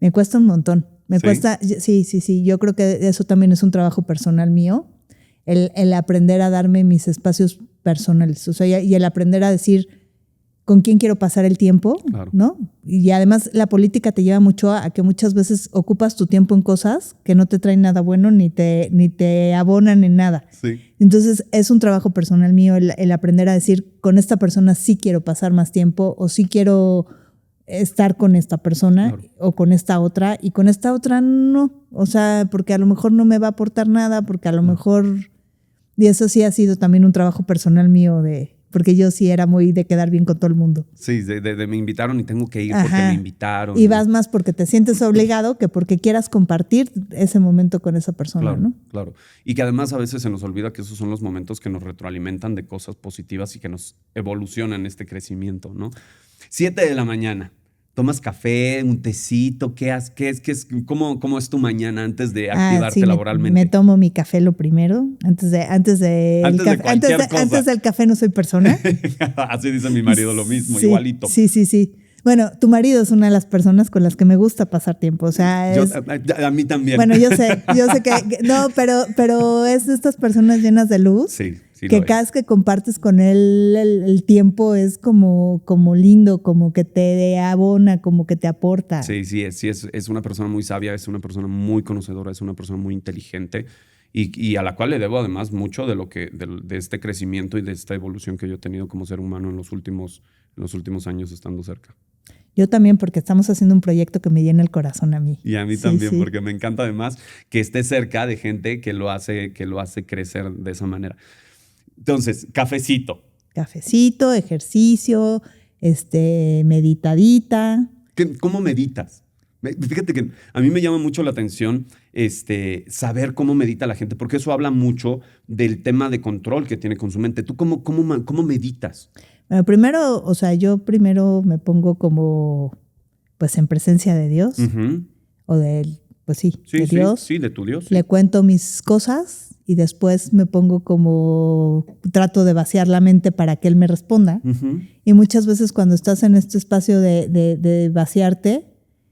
Me cuesta un montón. ¿Sí? Cuesta, sí. Yo creo que eso también es un trabajo personal mío, el aprender a darme mis espacios personales, o sea, y el aprender a decir con quién quiero pasar el tiempo, claro. ¿no? Y además la política te lleva mucho a que muchas veces ocupas tu tiempo en cosas que no te traen nada bueno ni te abonan en nada. Sí. Entonces es un trabajo personal mío el aprender a decir con esta persona sí quiero pasar más tiempo o sí quiero estar con esta persona, claro, o con esta otra, y con esta otra no. O sea, porque a lo mejor no me va a aportar nada, porque a lo mejor... Y eso sí ha sido también un trabajo personal mío porque yo sí era muy de quedar bien con todo el mundo. Sí, me invitaron y tengo que ir. Ajá, porque me invitaron. Y vas más porque te sientes obligado que porque quieras compartir ese momento con esa persona, claro, ¿no? Claro. Y que además a veces se nos olvida que esos son los momentos que nos retroalimentan de cosas positivas y que nos evolucionan este crecimiento, ¿no? 7 de la mañana. ¿Tomas café, un tecito? ¿Cómo es tu mañana antes de activarte laboralmente? Me tomo mi café lo primero. Antes del café no soy persona. Así dice mi marido, lo mismo, sí, igualito. Sí. Bueno, tu marido es una de las personas con las que me gusta pasar tiempo. O sea, a mí también. Bueno, yo sé que no, pero es de estas personas llenas de luz. Sí. Que cada vez que compartes con él el tiempo es como lindo, como que te abona, como que te aporta. Sí, es una persona muy sabia, es una persona muy conocedora, es una persona muy inteligente y a la cual le debo además mucho de este crecimiento y de esta evolución que yo he tenido como ser humano en los últimos años estando cerca. Yo también, porque estamos haciendo un proyecto que me llena el corazón a mí. Y a mí también, porque me encanta además que esté cerca de gente que lo hace crecer de esa manera. Entonces, cafecito. Cafecito, ejercicio, meditadita. ¿Cómo meditas? Fíjate que a mí me llama mucho la atención saber cómo medita la gente, porque eso habla mucho del tema de control que tiene con su mente. ¿Tú cómo meditas? Bueno, primero, o sea, yo primero me pongo como, pues, en presencia de Dios, o de, pues sí, de Dios. Sí, de tu Dios. Sí. Le cuento mis cosas y después me pongo como, trato de vaciar la mente para que Él me responda. Y muchas veces cuando estás en este espacio de vaciarte,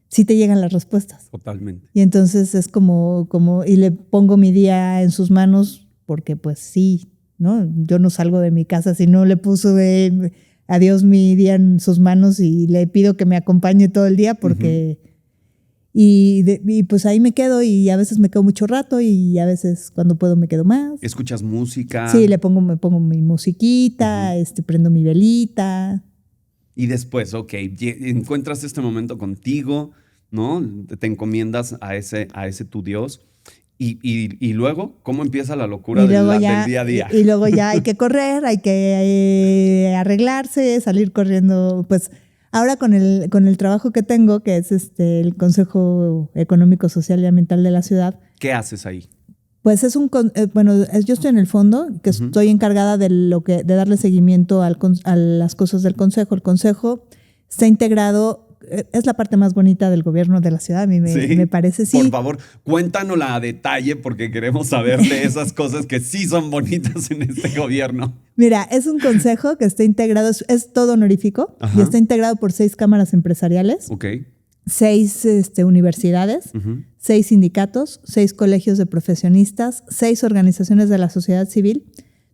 sí te llegan las respuestas. Totalmente. Y entonces es como, y le pongo mi día en sus manos, porque pues sí, ¿no? Yo no salgo de mi casa si no le puso a Dios mi día en sus manos y le pido que me acompañe todo el día porque... Y pues ahí me quedo y a veces me quedo mucho rato y a veces cuando puedo me quedo más. ¿Escuchas música? Sí, me pongo mi musiquita, prendo mi velita. Y después, ok, encuentras este momento contigo, ¿no? Te encomiendas a ese tu Dios. Y luego, ¿cómo empieza la locura del día a día? Y luego ya hay que correr, hay que arreglarse, salir corriendo. Pues ahora con el trabajo que tengo, que es el Consejo Económico, Social y Ambiental de la ciudad. ¿Qué haces ahí? Pues yo estoy en el fondo, que estoy encargada de darle seguimiento a las cosas del Consejo. El Consejo está integrado. Es la parte más bonita del gobierno de la ciudad, a mí me parece, sí. Por favor, cuéntanosla a detalle porque queremos saber de esas cosas que sí son bonitas en este gobierno. Mira, es un consejo que está integrado, es todo honorífico. Ajá. Y está integrado por 6 cámaras empresariales, 6 universidades, 6 sindicatos, 6 colegios de profesionistas, 6 organizaciones de la sociedad civil,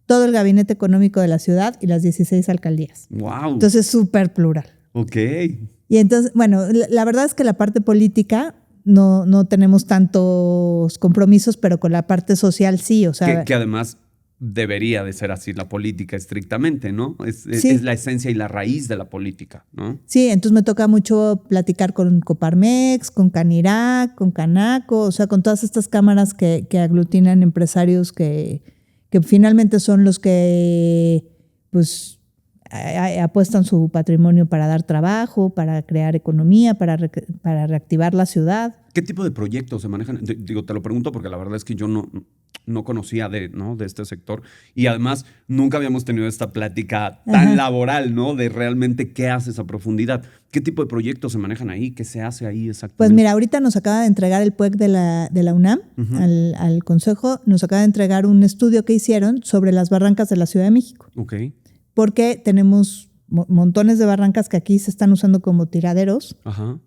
todo el gabinete económico de la ciudad y las 16 alcaldías. ¡Wow! Entonces, súper plural. Ok. Y entonces, bueno, la verdad es que la parte política no tenemos tantos compromisos, pero con la parte social sí, o sea... Que además debería de ser así la política estrictamente, ¿no? Es la esencia y la raíz de la política, ¿no? Sí, entonces me toca mucho platicar con Coparmex, con Canirac, con Canaco, o sea, con todas estas cámaras que aglutinan empresarios que finalmente son los que, pues... apuestan su patrimonio para dar trabajo, para crear economía, para reactivar la ciudad. ¿Qué tipo de proyectos se manejan? Digo, te lo pregunto porque la verdad es que yo no conocía de este sector y además nunca habíamos tenido esta plática tan laboral, ¿no? De realmente qué haces a profundidad. ¿Qué tipo de proyectos se manejan ahí? ¿Qué se hace ahí exactamente? Pues mira, ahorita nos acaba de entregar el PUEC de la UNAM al Consejo, nos acaba de entregar un estudio que hicieron sobre las barrancas de la Ciudad de México. Ok. Porque tenemos montones de barrancas que aquí se están usando como tiraderos. Ajá.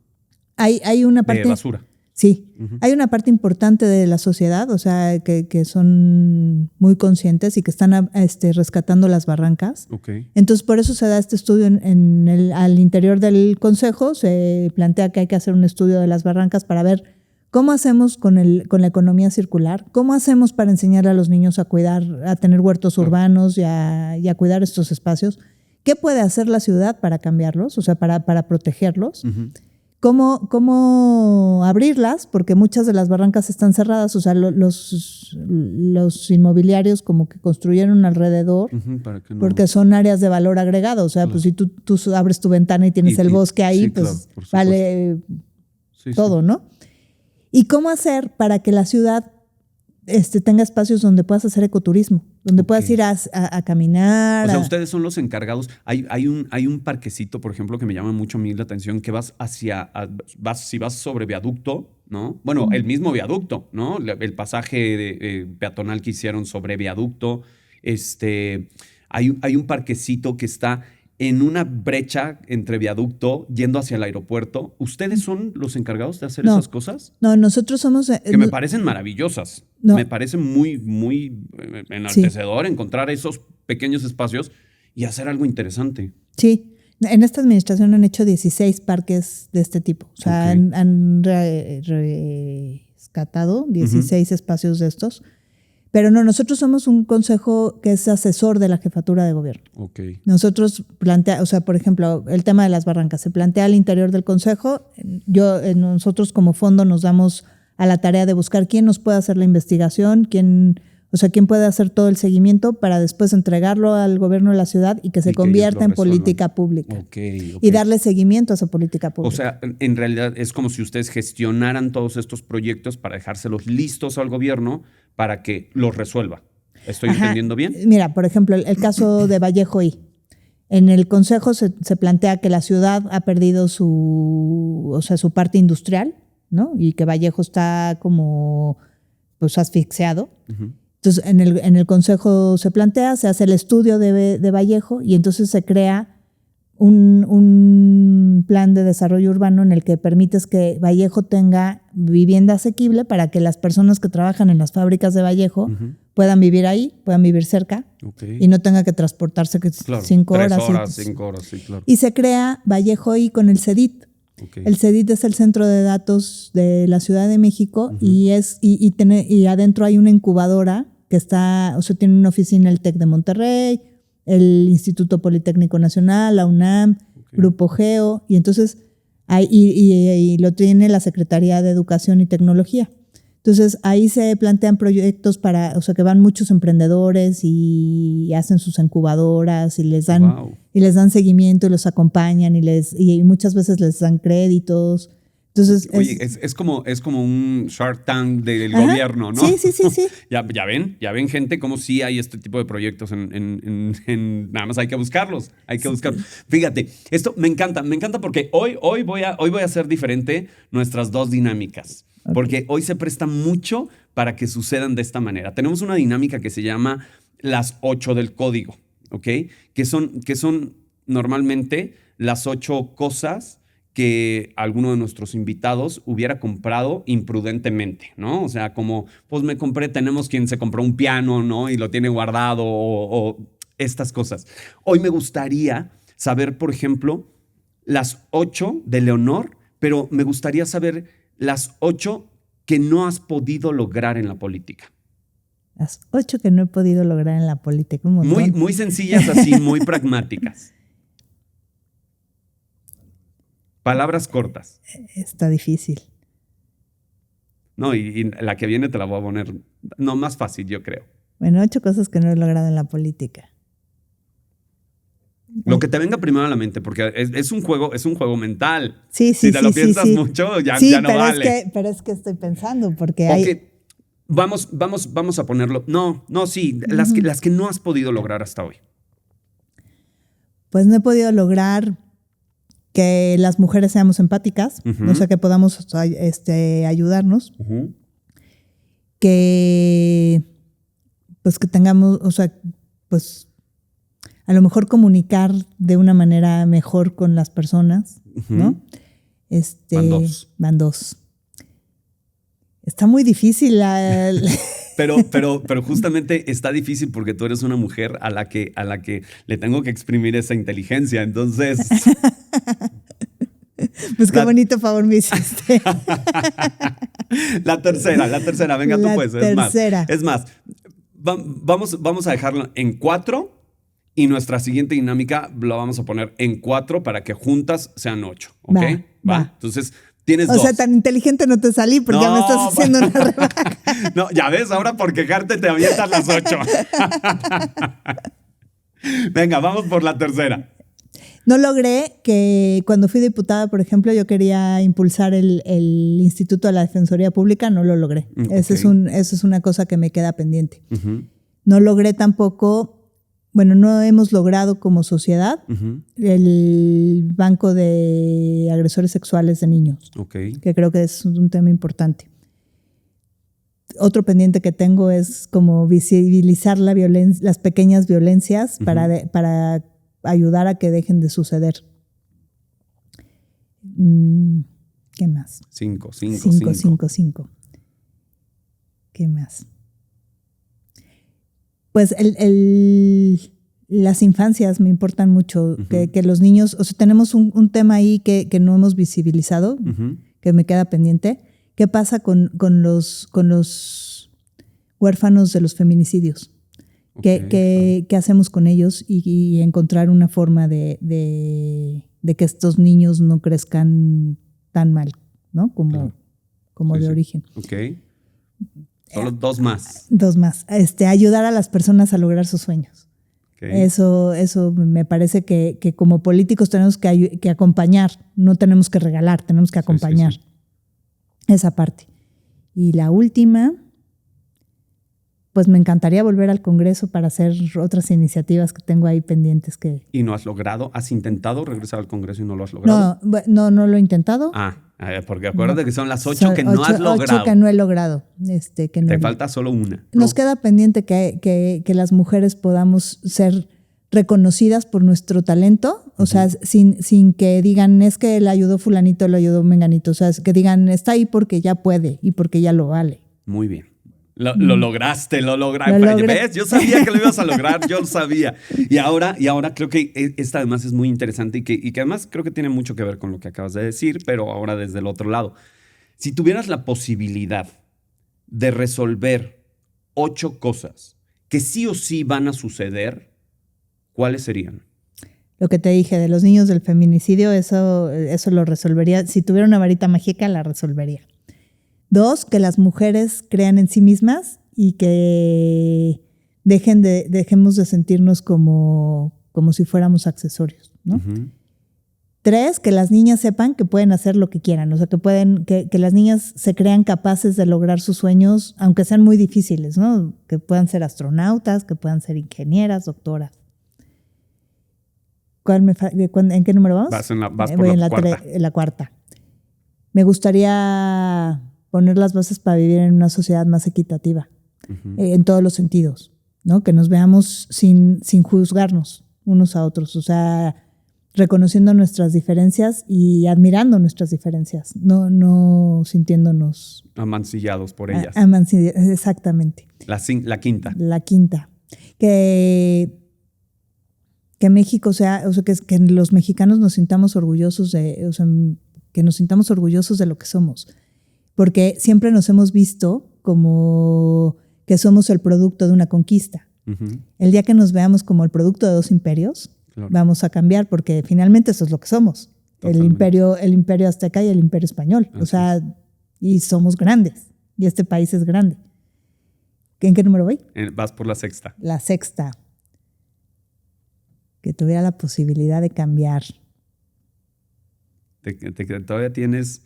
Hay una parte... De basura. Sí. Hay una parte importante de la sociedad, o sea, que son muy conscientes y que están rescatando las barrancas. Okay. Entonces, por eso se da este estudio al interior del Consejo. Se plantea que hay que hacer un estudio de las barrancas para ver cómo hacemos con la economía circular, cómo hacemos para enseñarle a los niños a tener huertos urbanos y a cuidar estos espacios. ¿Qué puede hacer la ciudad para cambiarlos, o sea, para protegerlos? ¿Cómo abrirlas? Porque muchas de las barrancas están cerradas, o sea, los inmobiliarios como que construyeron alrededor, para que no... porque son áreas de valor agregado, o sea, pues si tú abres tu ventana y tienes el bosque ahí, pues claro, vale todo, ¿no? ¿Y cómo hacer para que la ciudad tenga espacios donde puedas hacer ecoturismo, donde puedas ir a caminar? O sea, ustedes son los encargados. Hay un parquecito, por ejemplo, que me llama mucho a mí la atención, que si vas sobre viaducto, ¿no? Bueno, el mismo viaducto, ¿no? El pasaje peatonal que hicieron sobre viaducto. Hay un parquecito que está en una brecha entre viaducto yendo hacia el aeropuerto. ¿Ustedes son los encargados de hacer esas cosas? No, nosotros somos... que me parecen maravillosas. No. Me parece muy, muy enaltecedor encontrar esos pequeños espacios y hacer algo interesante. Sí. En esta administración han hecho 16 parques de este tipo. O sea, han rescatado 16 espacios de estos. Pero no, nosotros somos un consejo que es asesor de la jefatura de gobierno. Okay. Nosotros o sea, por ejemplo, el tema de las barrancas se plantea al interior del consejo. Nosotros como fondo nos damos a la tarea de buscar quién nos puede hacer la investigación, O sea, ¿quién puede hacer todo el seguimiento para después entregarlo al gobierno de la ciudad y que se convierta en política pública? Okay. Y darle seguimiento a esa política pública. O sea, en realidad es como si ustedes gestionaran todos estos proyectos para dejárselos listos al gobierno para que los resuelva. ¿Estoy entendiendo bien? Mira, por ejemplo, el caso de Vallejo I. En el consejo se plantea que la ciudad ha perdido su parte industrial, ¿no? Y que Vallejo está como pues asfixiado. Uh-huh. Entonces, en el consejo se plantea, se hace el estudio de Vallejo y entonces se crea un plan de desarrollo urbano en el que permites que Vallejo tenga vivienda asequible para que las personas que trabajan en las fábricas de Vallejo puedan vivir ahí, puedan vivir cerca y no tenga que transportarse 5 horas. 3 horas, 5 horas, sí, claro. Y se crea Vallejo I con el CEDIT. El CEDIT es el centro de datos de la Ciudad de México y adentro hay una incubadora que está, o sea, tiene una oficina el TEC de Monterrey, el Instituto Politécnico Nacional, la UNAM, Grupo Geo, y entonces y lo tiene la Secretaría de Educación y Tecnología. Entonces ahí se plantean proyectos o sea, que van muchos emprendedores y hacen sus incubadoras y les dan seguimiento y los acompañan y muchas veces les dan créditos. Entonces, oye, es como un Shark Tank del gobierno, ¿no? Sí. Ya ven, gente, como sí hay este tipo de proyectos nada más hay que buscarlos, Fíjate, esto me encanta porque hoy voy a hacer diferente nuestras dos dinámicas, porque hoy se presta mucho para que sucedan de esta manera. Tenemos una dinámica que se llama las 8 del código, ¿ok? Que son normalmente las 8 cosas que alguno de nuestros invitados hubiera comprado imprudentemente, ¿no? O sea, como, pues tenemos quien se compró un piano, ¿no? Y lo tiene guardado o estas cosas. Hoy me gustaría saber, por ejemplo, las 8 de Leonor, pero me gustaría saber las 8 que no has podido lograr en la política. Las 8 que no he podido lograr en la política. Muy sencillas así, muy pragmáticas. Palabras cortas. Está difícil. No, y la que viene te la voy a poner más fácil, yo creo. Bueno, 8 cosas que no he logrado en la política. Lo que te venga primero a la mente, porque es un juego mental. Sí. Si te lo piensas mucho, ya no vale. Pero es que estoy pensando, porque hay... Vamos a ponerlo. No, sí, las que no has podido lograr hasta hoy. Pues no he podido lograr que las mujeres seamos empáticas, o sea, que podamos ayudarnos, que tengamos, o sea, pues a lo mejor comunicar de una manera mejor con las personas, ¿no? Van dos. Está muy difícil. Pero justamente está difícil porque tú eres una mujer a la que le tengo que exprimir esa inteligencia. Entonces. Pues qué bonito favor me hiciste. La tercera. Venga, tú pues. Es más. Vamos a dejarlo en 4 y nuestra siguiente dinámica la vamos a poner en 4 para que juntas sean 8. ¿Ok? Va. Entonces. Tienes 2. O sea, tan inteligente no te salí porque ya me estás haciendo una rebaja. No, ya ves, ahora por quejarte te avientas las 8. Venga, vamos por la tercera. No logré que cuando fui diputada, por ejemplo, yo quería impulsar el Instituto de la Defensoría Pública, no lo logré. Okay. Esa es una cosa que me queda pendiente. No logré tampoco... Bueno, no hemos logrado como sociedad el banco de agresores sexuales de niños, que creo que es un tema importante. Otro pendiente que tengo es como visibilizar las pequeñas violencias para ayudar a que dejen de suceder. ¿Qué más? 5. ¿Qué más? Pues las infancias me importan mucho, que los niños, o sea, tenemos un tema ahí que no hemos visibilizado, que me queda pendiente. ¿Qué pasa con los huérfanos de los feminicidios? ¿Qué hacemos con ellos? Y encontrar una forma de que estos niños no crezcan tan mal, ¿no? Como de origen. Solo 2 más. 2 más. Ayudar a las personas a lograr sus sueños. Okay. Eso me parece que como políticos tenemos que acompañar, no tenemos que regalar, tenemos que acompañar esa parte. Y la última, pues me encantaría volver al Congreso para hacer otras iniciativas que tengo ahí pendientes. ¿Y no has logrado? ¿Has intentado regresar al Congreso y no lo has logrado? No lo he intentado. Porque acuérdate que son las 8 que no has logrado. 8 que no he logrado. Te falta solo una. Nos queda pendiente que las mujeres podamos ser reconocidas por nuestro talento, o sea, sin que digan, es que le ayudó fulanito, le ayudó menganito, o sea, que digan, está ahí porque ya puede y porque ya lo vale. Muy bien. Lo lograste. ¿Ves? Yo sabía que lo ibas a lograr, yo lo sabía. Y ahora creo que esta además es muy interesante y que además creo que tiene mucho que ver con lo que acabas de decir, pero ahora desde el otro lado. Si tuvieras la posibilidad de resolver 8 cosas que sí o sí van a suceder, ¿cuáles serían? Lo que te dije de los niños del feminicidio, eso lo resolvería. Si tuviera una varita mágica, la resolvería. 2, que las mujeres crean en sí mismas y que dejemos de sentirnos como si fuéramos accesorios, ¿no? 3, que las niñas sepan que pueden hacer lo que quieran, o sea, que las niñas se crean capaces de lograr sus sueños, aunque sean muy difíciles, ¿no? Que puedan ser astronautas, que puedan ser ingenieras, doctoras. ¿En qué número vamos? Vas por la cuarta. La cuarta. Me gustaría poner las bases para vivir en una sociedad más equitativa, en todos los sentidos, ¿no? Que nos veamos sin juzgarnos unos a otros, o sea, reconociendo nuestras diferencias y admirando nuestras diferencias, no sintiéndonos amancillados por ellas. Exactamente. La quinta. La quinta. Que México sea, o sea, que los mexicanos nos sintamos orgullosos que nos sintamos orgullosos de lo que somos. Porque siempre nos hemos visto como que somos el producto de una conquista. El día que nos veamos como el producto de 2 imperios, claro, vamos a cambiar, porque finalmente eso es lo que somos. El imperio azteca y el imperio español. Así, o sea, y somos grandes. Y este país es grande. ¿En qué número voy? Vas por la sexta. La sexta. Que tuviera la posibilidad de cambiar. Todavía tienes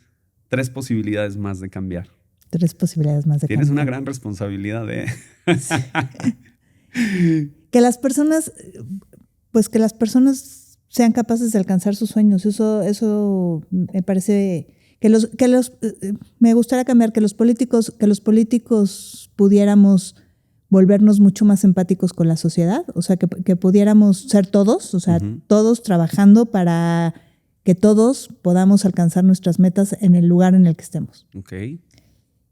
3 posibilidades más de cambiar. 3 posibilidades más de cambiar. Tienes una gran responsabilidad, Sí. Que las personas sean capaces de alcanzar sus sueños. Eso me parece me gustaría cambiar, que los políticos pudiéramos volvernos mucho más empáticos con la sociedad, o sea, que pudiéramos ser todos, o sea, todos trabajando para que todos podamos alcanzar nuestras metas en el lugar en el que estemos. Okay.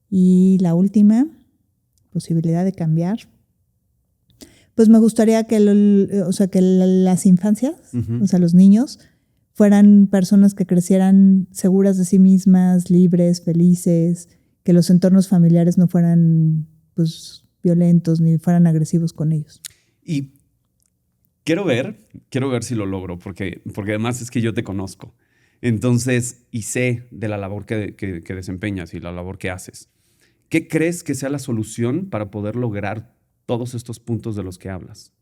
Y la última posibilidad de cambiar, pues me gustaría que las infancias, o sea, los niños, fueran personas que crecieran seguras de sí mismas, libres, felices, que los entornos familiares no fueran, pues, violentos ni fueran agresivos con ellos. Y quiero ver si lo logro, porque además es que yo te conozco. Entonces, y sé de la labor que desempeñas y la labor que haces. ¿Qué crees que sea la solución para poder lograr todos estos puntos de los que hablas?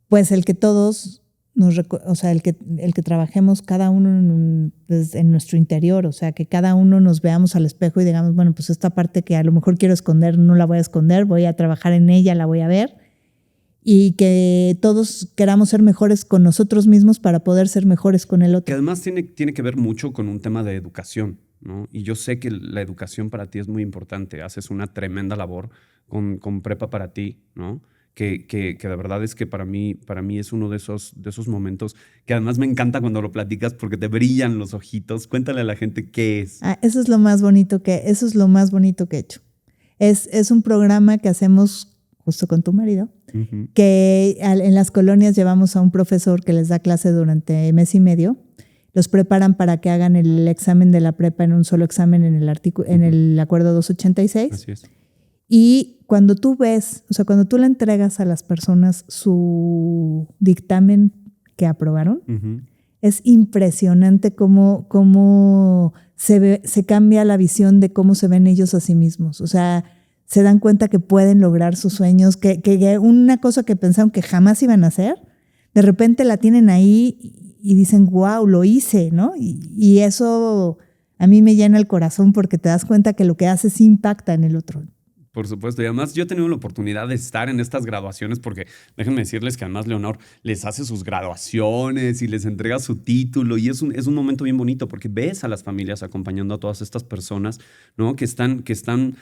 Pues el que todos el que trabajemos cada uno en nuestro interior, o sea, que cada uno nos veamos al espejo y digamos, bueno, pues esta parte que a lo mejor quiero esconder, no la voy a esconder, voy a trabajar en ella, la voy a ver, y que todos queramos ser mejores con nosotros mismos para poder ser mejores con el otro. Que además tiene que ver mucho con un tema de educación, ¿no? Y yo sé que la educación para ti es muy importante, haces una tremenda labor con Prepa para ti, ¿no? Que de verdad es que para mí es uno de esos momentos que además me encanta cuando lo platicas porque te brillan los ojitos. Cuéntale a la gente qué es. Eso es lo más bonito que he hecho. Es un programa que hacemos justo con tu marido, que en las colonias llevamos a un profesor que les da clase durante mes y medio. Los preparan para que hagan el examen de la prepa en un solo examen en el acuerdo 286. Así es. Y cuando tú cuando tú le entregas a las personas su dictamen que aprobaron, es impresionante cómo se cambia la visión de cómo se ven ellos a sí mismos. O sea, se dan cuenta que pueden lograr sus sueños, que una cosa que pensaron que jamás iban a hacer, de repente la tienen ahí y dicen, wow, lo hice, ¿no? Y eso a mí me llena el corazón porque te das cuenta que lo que haces impacta en el otro. Por supuesto, y además yo he tenido la oportunidad de estar en estas graduaciones porque déjenme decirles que además Leonor les hace sus graduaciones y les entrega su título y es un momento bien bonito porque ves a las familias acompañando a todas estas personas, ¿no? que están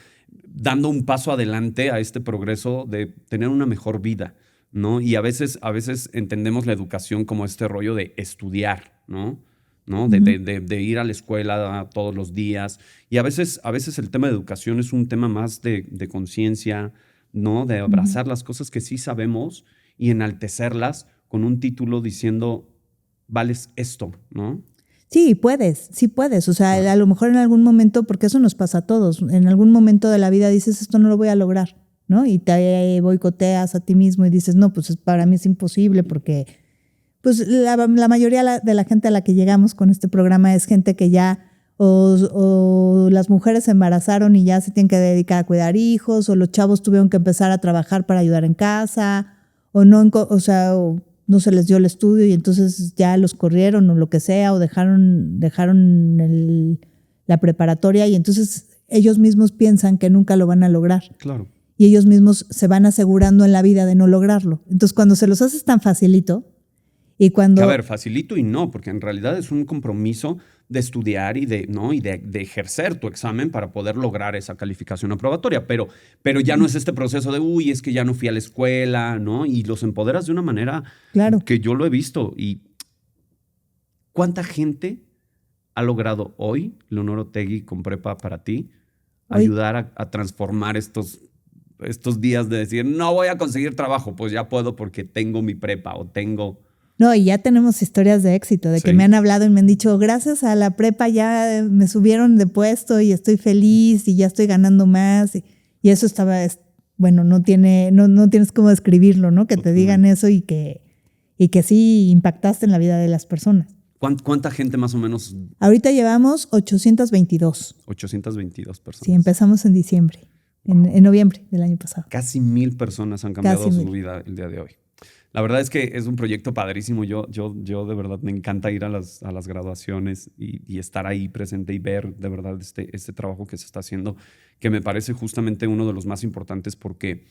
dando un paso adelante a este progreso de tener una mejor vida, ¿no? Y a veces entendemos la educación como este rollo de estudiar, ¿no? De ir a la escuela todos los días. Y a veces el tema de educación es un tema más de conciencia, ¿no? De abrazar las cosas que sí sabemos y enaltecerlas con un título diciendo, vales esto, ¿no? Sí puedes. O sea, a lo mejor en algún momento, porque eso nos pasa a todos, en algún momento de la vida dices, esto no lo voy a lograr, ¿no? Y te boicoteas a ti mismo y dices, no, pues para mí es imposible porque pues la mayoría de la gente a la que llegamos con este programa es gente que ya o las mujeres se embarazaron y ya se tienen que dedicar a cuidar hijos, o los chavos tuvieron que empezar a trabajar para ayudar en casa, o no se les dio el estudio y entonces ya los corrieron o lo que sea, o dejaron la preparatoria y entonces ellos mismos piensan que nunca lo van a lograr. Claro. Y ellos mismos se van asegurando en la vida de no lograrlo. Entonces cuando se los haces tan facilito, y cuando... Que, a ver, facilito y no, porque en realidad es un compromiso de estudiar y de ejercer tu examen para poder lograr esa calificación aprobatoria. Pero ya no es este proceso de, es que ya no fui a la escuela, ¿no? Y los empoderas de una manera que yo lo he visto. Y ¿cuánta gente ha logrado hoy, Leonor Otegi, con Prepa para ti, ayudar a transformar estos días de decir, no voy a conseguir trabajo, pues ya puedo porque tengo mi prepa o tengo... No, y ya tenemos historias de éxito, de que me han hablado y me han dicho, gracias a la prepa ya me subieron de puesto y estoy feliz y ya estoy ganando más. Y eso estaba, bueno, no tienes cómo describirlo, ¿no? Que te digan eso y que sí impactaste en la vida de las personas. ¿Cuánta gente más o menos? Ahorita llevamos 822. 822 personas. Sí, empezamos en diciembre, en noviembre del año pasado. Casi 1,000 personas han cambiado su vida el día de hoy. La verdad es que es un proyecto padrísimo. Yo de verdad me encanta ir a las graduaciones y estar ahí presente y ver de verdad este trabajo que se está haciendo, que me parece justamente uno de los más importantes porque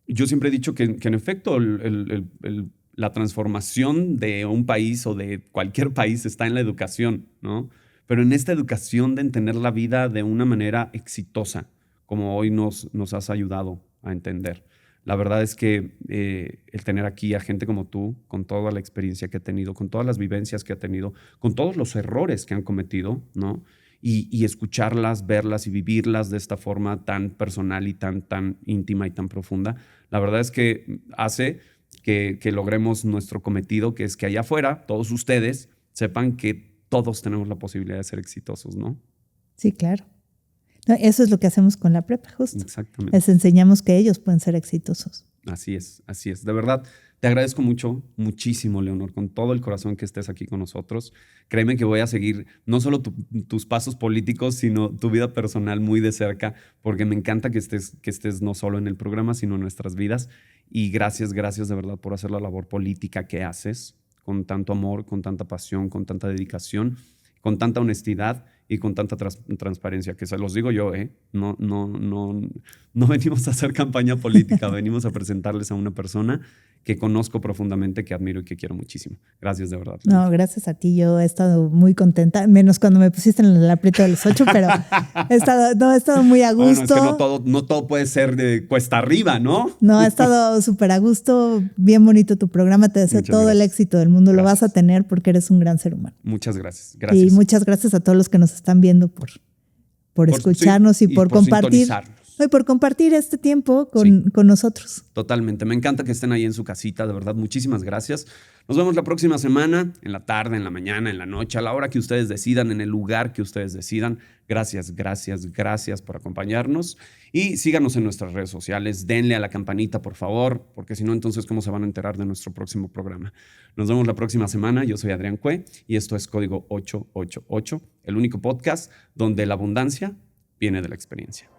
yo siempre he dicho que en efecto la transformación de un país o de cualquier país está en la educación, ¿no? Pero en esta educación de entender la vida de una manera exitosa, como hoy nos has ayudado a entender. La verdad es que el tener aquí a gente como tú, con toda la experiencia que ha tenido, con todas las vivencias que ha tenido, con todos los errores que han cometido, ¿no? Y escucharlas, verlas y vivirlas de esta forma tan personal y tan íntima y tan profunda, la verdad es que hace que logremos nuestro cometido, que es que allá afuera, todos ustedes sepan que todos tenemos la posibilidad de ser exitosos, ¿no? Sí, claro. No, eso es lo que hacemos con la prepa, justo. Exactamente. Les enseñamos que ellos pueden ser exitosos. Así es. De verdad, te agradezco muchísimo, Leonor, con todo el corazón que estés aquí con nosotros. Créeme que voy a seguir no solo tus pasos políticos, sino tu vida personal muy de cerca, porque me encanta que estés no solo en el programa, sino en nuestras vidas. Y gracias de verdad por hacer la labor política que haces, con tanto amor, con tanta pasión, con tanta dedicación, con tanta honestidad y con tanta transparencia, que se los digo yo, no venimos a hacer campaña política, venimos a presentarles a una persona que conozco profundamente, que admiro y que quiero muchísimo. Gracias de verdad. No, gracias a ti. Yo he estado muy contenta, menos cuando me pusiste en el aprieto de los 8, pero he estado muy a gusto. Bueno, es que no todo puede ser de cuesta arriba, ¿no? No, he estado súper a gusto, bien bonito tu programa. Te deseo todo el éxito del mundo. Gracias. Lo vas a tener porque eres un gran ser humano. Muchas gracias. Y muchas gracias a todos los que nos están viendo por escucharnos y por compartir. Y por compartir este tiempo Sí. con nosotros. Totalmente. Me encanta que estén ahí en su casita, de verdad. Muchísimas gracias. Nos vemos la próxima semana, en la tarde, en la mañana, en la noche, a la hora que ustedes decidan, en el lugar que ustedes decidan. Gracias, gracias, gracias por acompañarnos. Y síganos en nuestras redes sociales. Denle a la campanita, por favor, porque si no, entonces, ¿cómo se van a enterar de nuestro próximo programa? Nos vemos la próxima semana. Yo soy Adrián Cue y esto es Código 888, el único podcast donde la abundancia viene de la experiencia.